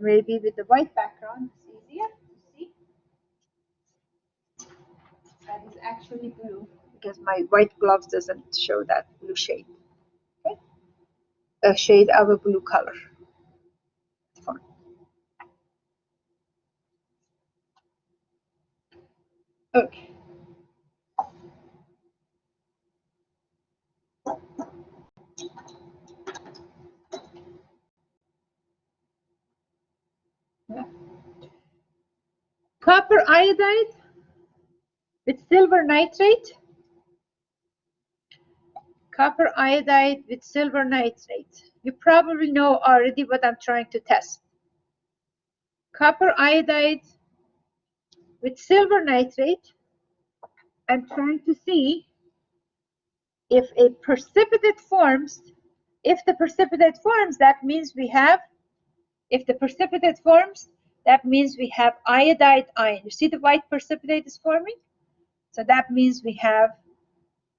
Maybe with the white background, it's easier to see. That is actually blue because my white gloves doesn't show that blue shade. Okay? A shade of a blue color. Fine. Okay. Yeah. Copper iodide with silver nitrate. Copper iodide with silver nitrate. You probably know already what I'm trying to test. copper iodide with silver nitrate and trying to see if a precipitate forms. If the precipitate forms, that means we have, if the precipitate forms, that means we have iodide ion. You see the white precipitate is forming? So that means we have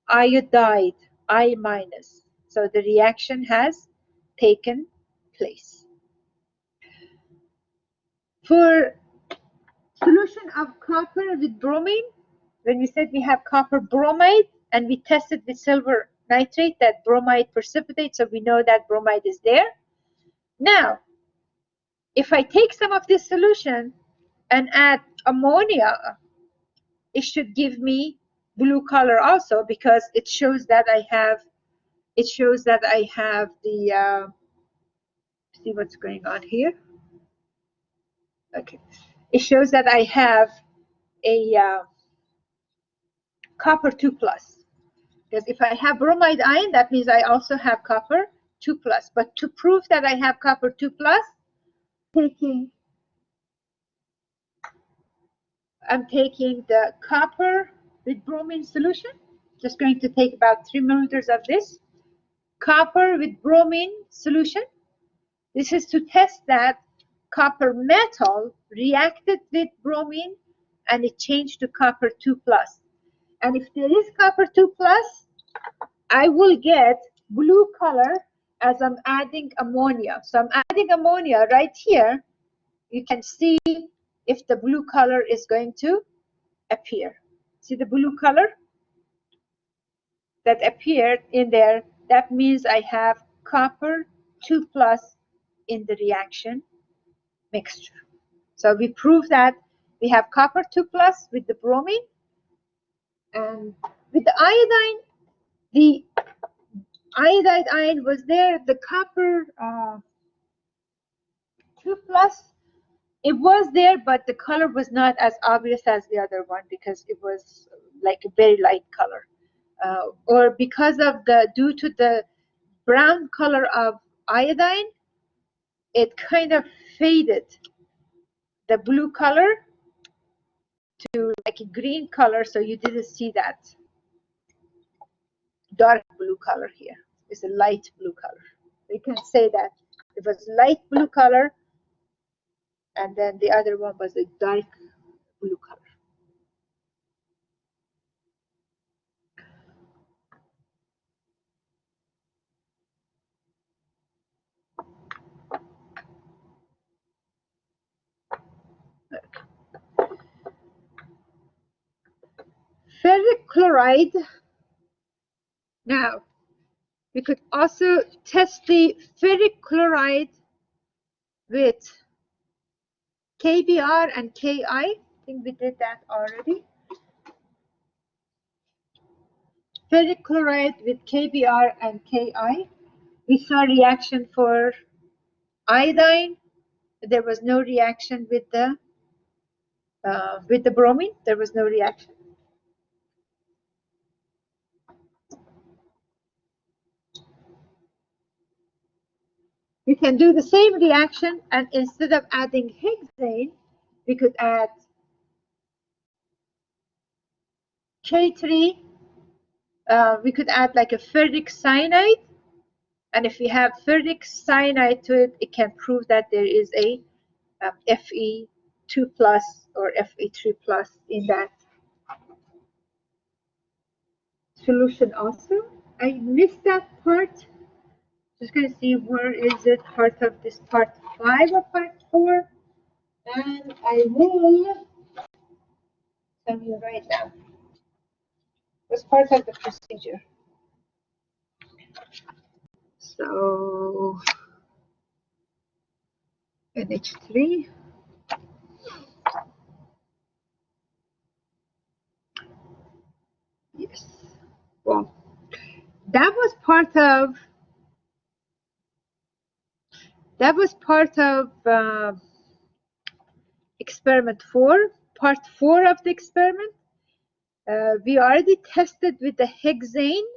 iodide, I minus. So the reaction has taken place. For solution of copper with bromine, when we said we have copper bromide and we tested with silver nitrate, that bromide precipitates, so we know that bromide is there. Now, if I take some of this solution and add ammonia, it should give me blue color also, because it shows that I have, the, see what's going on here. Okay, it shows that I have a copper 2 plus. Because if I have bromide ion, that means I also have copper 2 plus. But to prove that I have copper 2 plus, I'm taking the copper with bromine solution. Just going to take about 3 milliliters of this copper with bromine solution. This is to test that copper metal reacted with bromine and it changed to copper 2 plus. And if there is copper 2 plus, I will get blue color as I'm adding ammonia. So I'm adding ammonia right here. You can see if the blue color is going to appear. See the blue color that appeared in there? That means I have copper 2 plus in the reaction mixture. So we prove that we have copper 2 plus with the bromine, and with the iodine, the iodide ion was there, the copper 2 plus, it was there, but the color was not as obvious as the other one because it was like a very light color. Or because of due to the brown color of iodine, it kind of faded the blue color to like a green color, so you didn't see that dark blue color here. It's a light blue color. We can say that it was light blue color, and then the other one was a dark blue color. Ferric chloride. Now, we could also test the ferric chloride with KBr and Ki. I think we did that already. Ferric chloride with KBr and Ki. We saw reaction for iodine. There was no reaction with the bromine. There was no reaction. We can do the same reaction, and instead of adding hexane, we could add K3. We could add like a ferric cyanide, and if we have ferric cyanide to it, it can prove that there is a Fe2 plus or Fe3 plus in that solution also. I missed that part. Just going to see where is it, part of this part 5 or part 4, and I will tell you right now. It's part of the procedure. So NH3. Yes. Well, that was part of experiment 4, part 4 of the experiment. We already tested with the hexane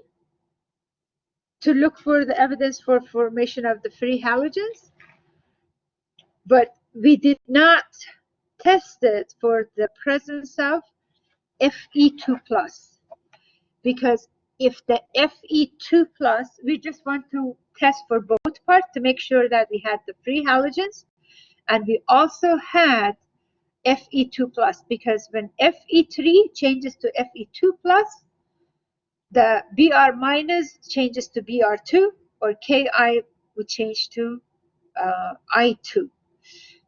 to look for the evidence for formation of the free halogens. But we did not test it for the presence of Fe2 plus, because if the Fe2 plus, we just want to test for both parts to make sure that we had the free halogens, and we also had Fe2 plus, because when Fe3 changes to Fe2 plus, the Br minus changes to Br2, or Ki would change to I2.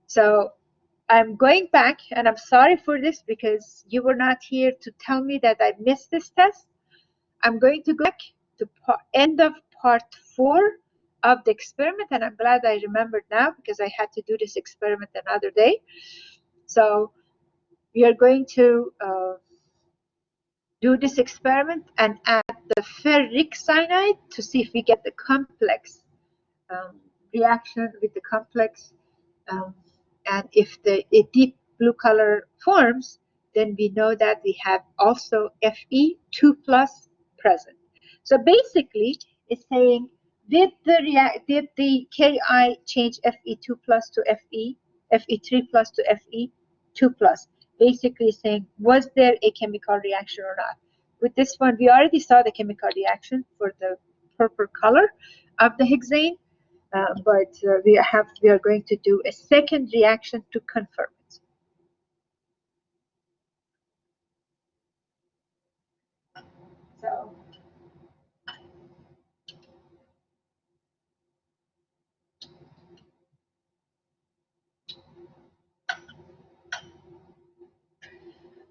So I'm going back, and I'm sorry for this because you were not here to tell me that I missed this test. I'm going to go back to end of part 4 of the experiment, and I'm glad I remembered now because I had to do this experiment another day. So we are going to do this experiment and add the ferric cyanide to see if we get the complex reaction with the complex. And if a deep blue color forms, then we know that we have also Fe2 plus present. So basically, it's saying, did the Ki change Fe2 plus to Fe3 plus to Fe2 plus? Basically saying, was there a chemical reaction or not? With this one, we already saw the chemical reaction for the purple color of the hexane. But we are going to do a second reaction to confirm it. So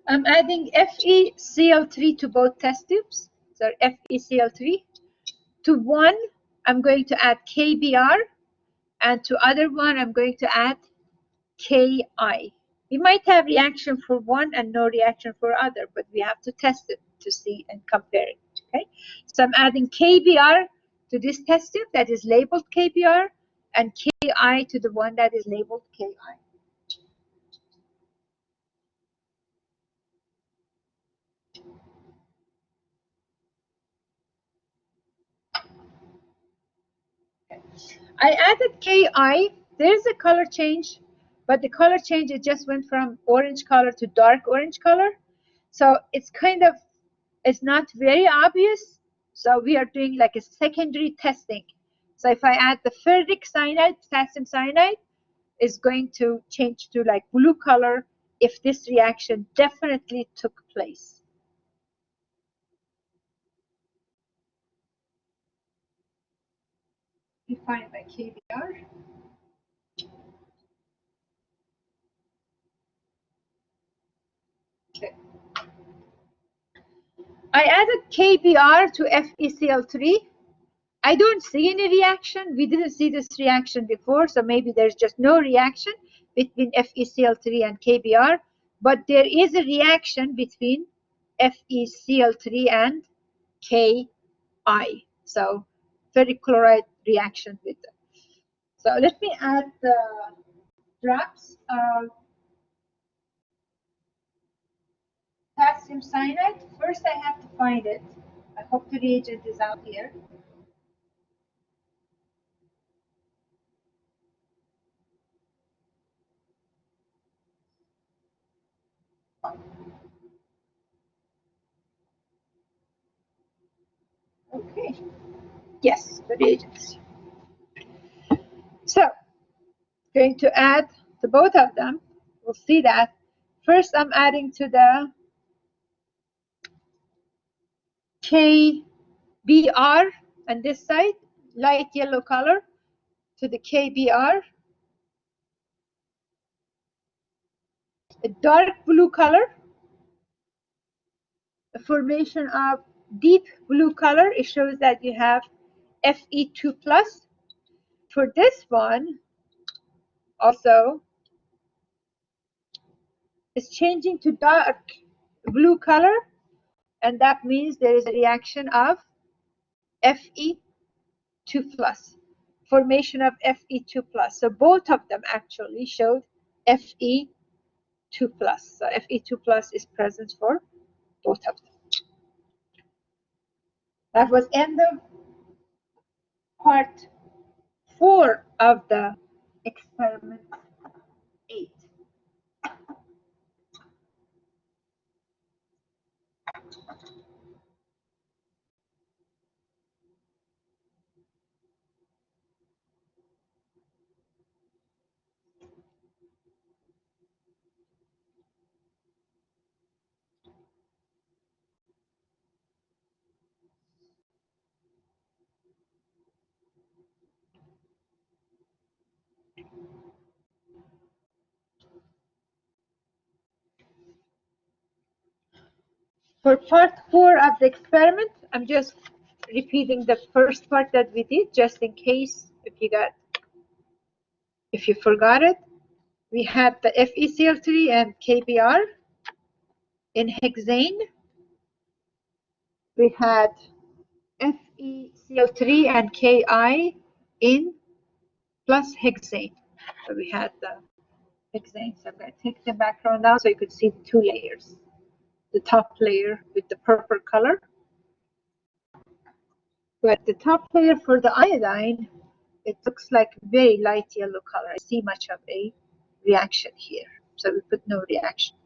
I'm adding FeCl3 to both test tubes. So FeCl3 to one, I'm going to add KBr, and to other one, I'm going to add Ki. We might have reaction for one and no reaction for other, but we have to test it to see and compare it. Okay, so I'm adding KBr to this test tube that is labeled KBr, and Ki to the one that is labeled Ki. I added Ki. There's a color change, but the color change, it just went from orange color to dark orange color. So it's kind of, it's not very obvious. So we are doing like a secondary testing. So if I add the ferric cyanide, potassium cyanide is going to change to like blue color if this reaction definitely took place. Defined by KBr. Okay. I added KBr to FeCl3. I don't see any reaction. We didn't see this reaction before, so maybe there's just no reaction between FeCl3 and KBr, but there is a reaction between FeCl3 and Ki. So ferric chloride reaction with them. So let me add the drops of potassium cyanide. First, I have to find it. I hope the reagent is out here. Okay. Yes, the reagents. So, going to add to both of them. We'll see that. First, I'm adding to the KBr on this side, light yellow color, to the KBr. A dark blue color, a formation of deep blue color. It shows that you have Fe2 plus. For this one, also, it's changing to dark blue color, and that means there is a reaction of Fe2 plus, formation of Fe2 plus. So both of them actually showed Fe2 plus. So Fe2 plus is present for both of them. That was end of part 4 of the experiment. For part 4 of the experiment, I'm just repeating the first part that we did, just in case if you forgot it. We had the FeCl3 and KBr in hexane. We had FeCl3 and Ki in plus hexane. So we had the hexane. So I'm going to take the background down so you could see the two layers. The top layer with the purple color. But the top layer for the iodine, it looks like very light yellow color. I see much of a reaction here. So we put no reaction.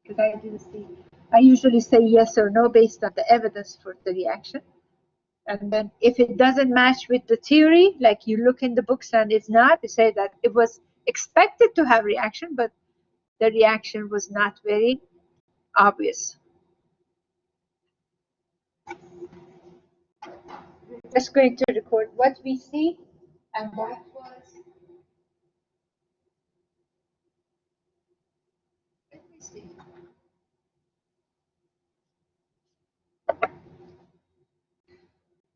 Because I didn't see. I usually say yes or no based on the evidence for the reaction. And then if it doesn't match with the theory, like you look in the books and it's not, you say that it was expected to have reaction, but the reaction was not very obvious. We're just going to record what we see, and that was, let me see.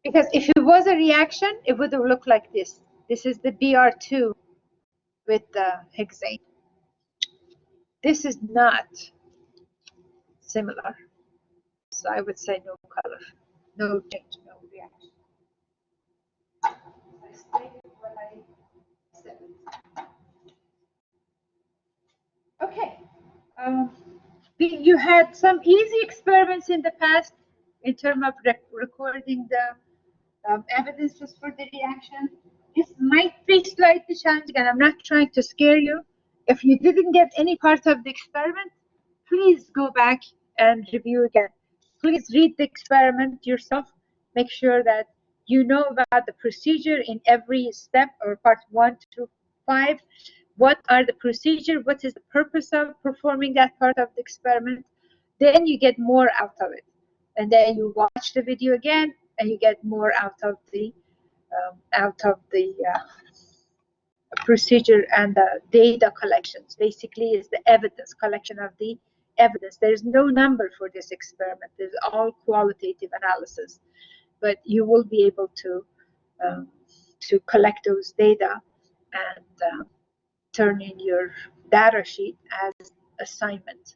Because if it was a reaction, it would have looked like this. This is the Br2 with the hexane. This is not similar. So I would say no color, no change, no reaction. I stated what I said. Okay. You had some easy experiments in the past in terms of recording the evidences for the reaction. This might be slightly challenging, and I'm not trying to scare you. If you didn't get any part of the experiment, please go back and review again. Please read the experiment yourself. Make sure that you know about the procedure in every step, or part 1 to 5. What are the procedure? What is the purpose of performing that part of the experiment? Then you get more out of it. And then you watch the video again, and you get more out of the procedure and the data collections. Basically, is the evidence collection of the evidence. There is no number for this experiment. There's all qualitative analysis, but you will be able to collect those data and turn in your data sheet as assignment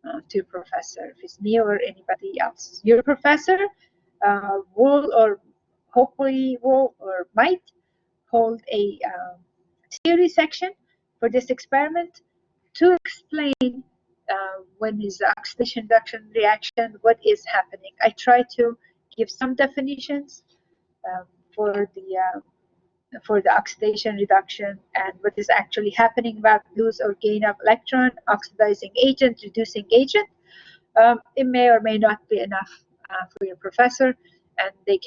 to your professor, if it's me or anybody else. Your professor will, or hopefully will or might, hold a theory section for this experiment to explain when is the oxidation reduction reaction, what is happening. I try to give some definitions for the oxidation reduction and what is actually happening about lose or gain of electron, oxidizing agent, reducing agent. It may or may not be enough for your professor, and they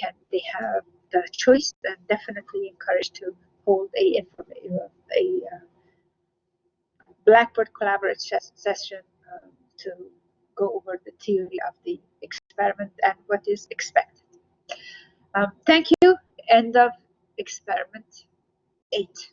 have the choice, and definitely encouraged to hold a Blackboard collaborative session to go over the theory of the experiment and what is expected. Thank you. End of experiment 8.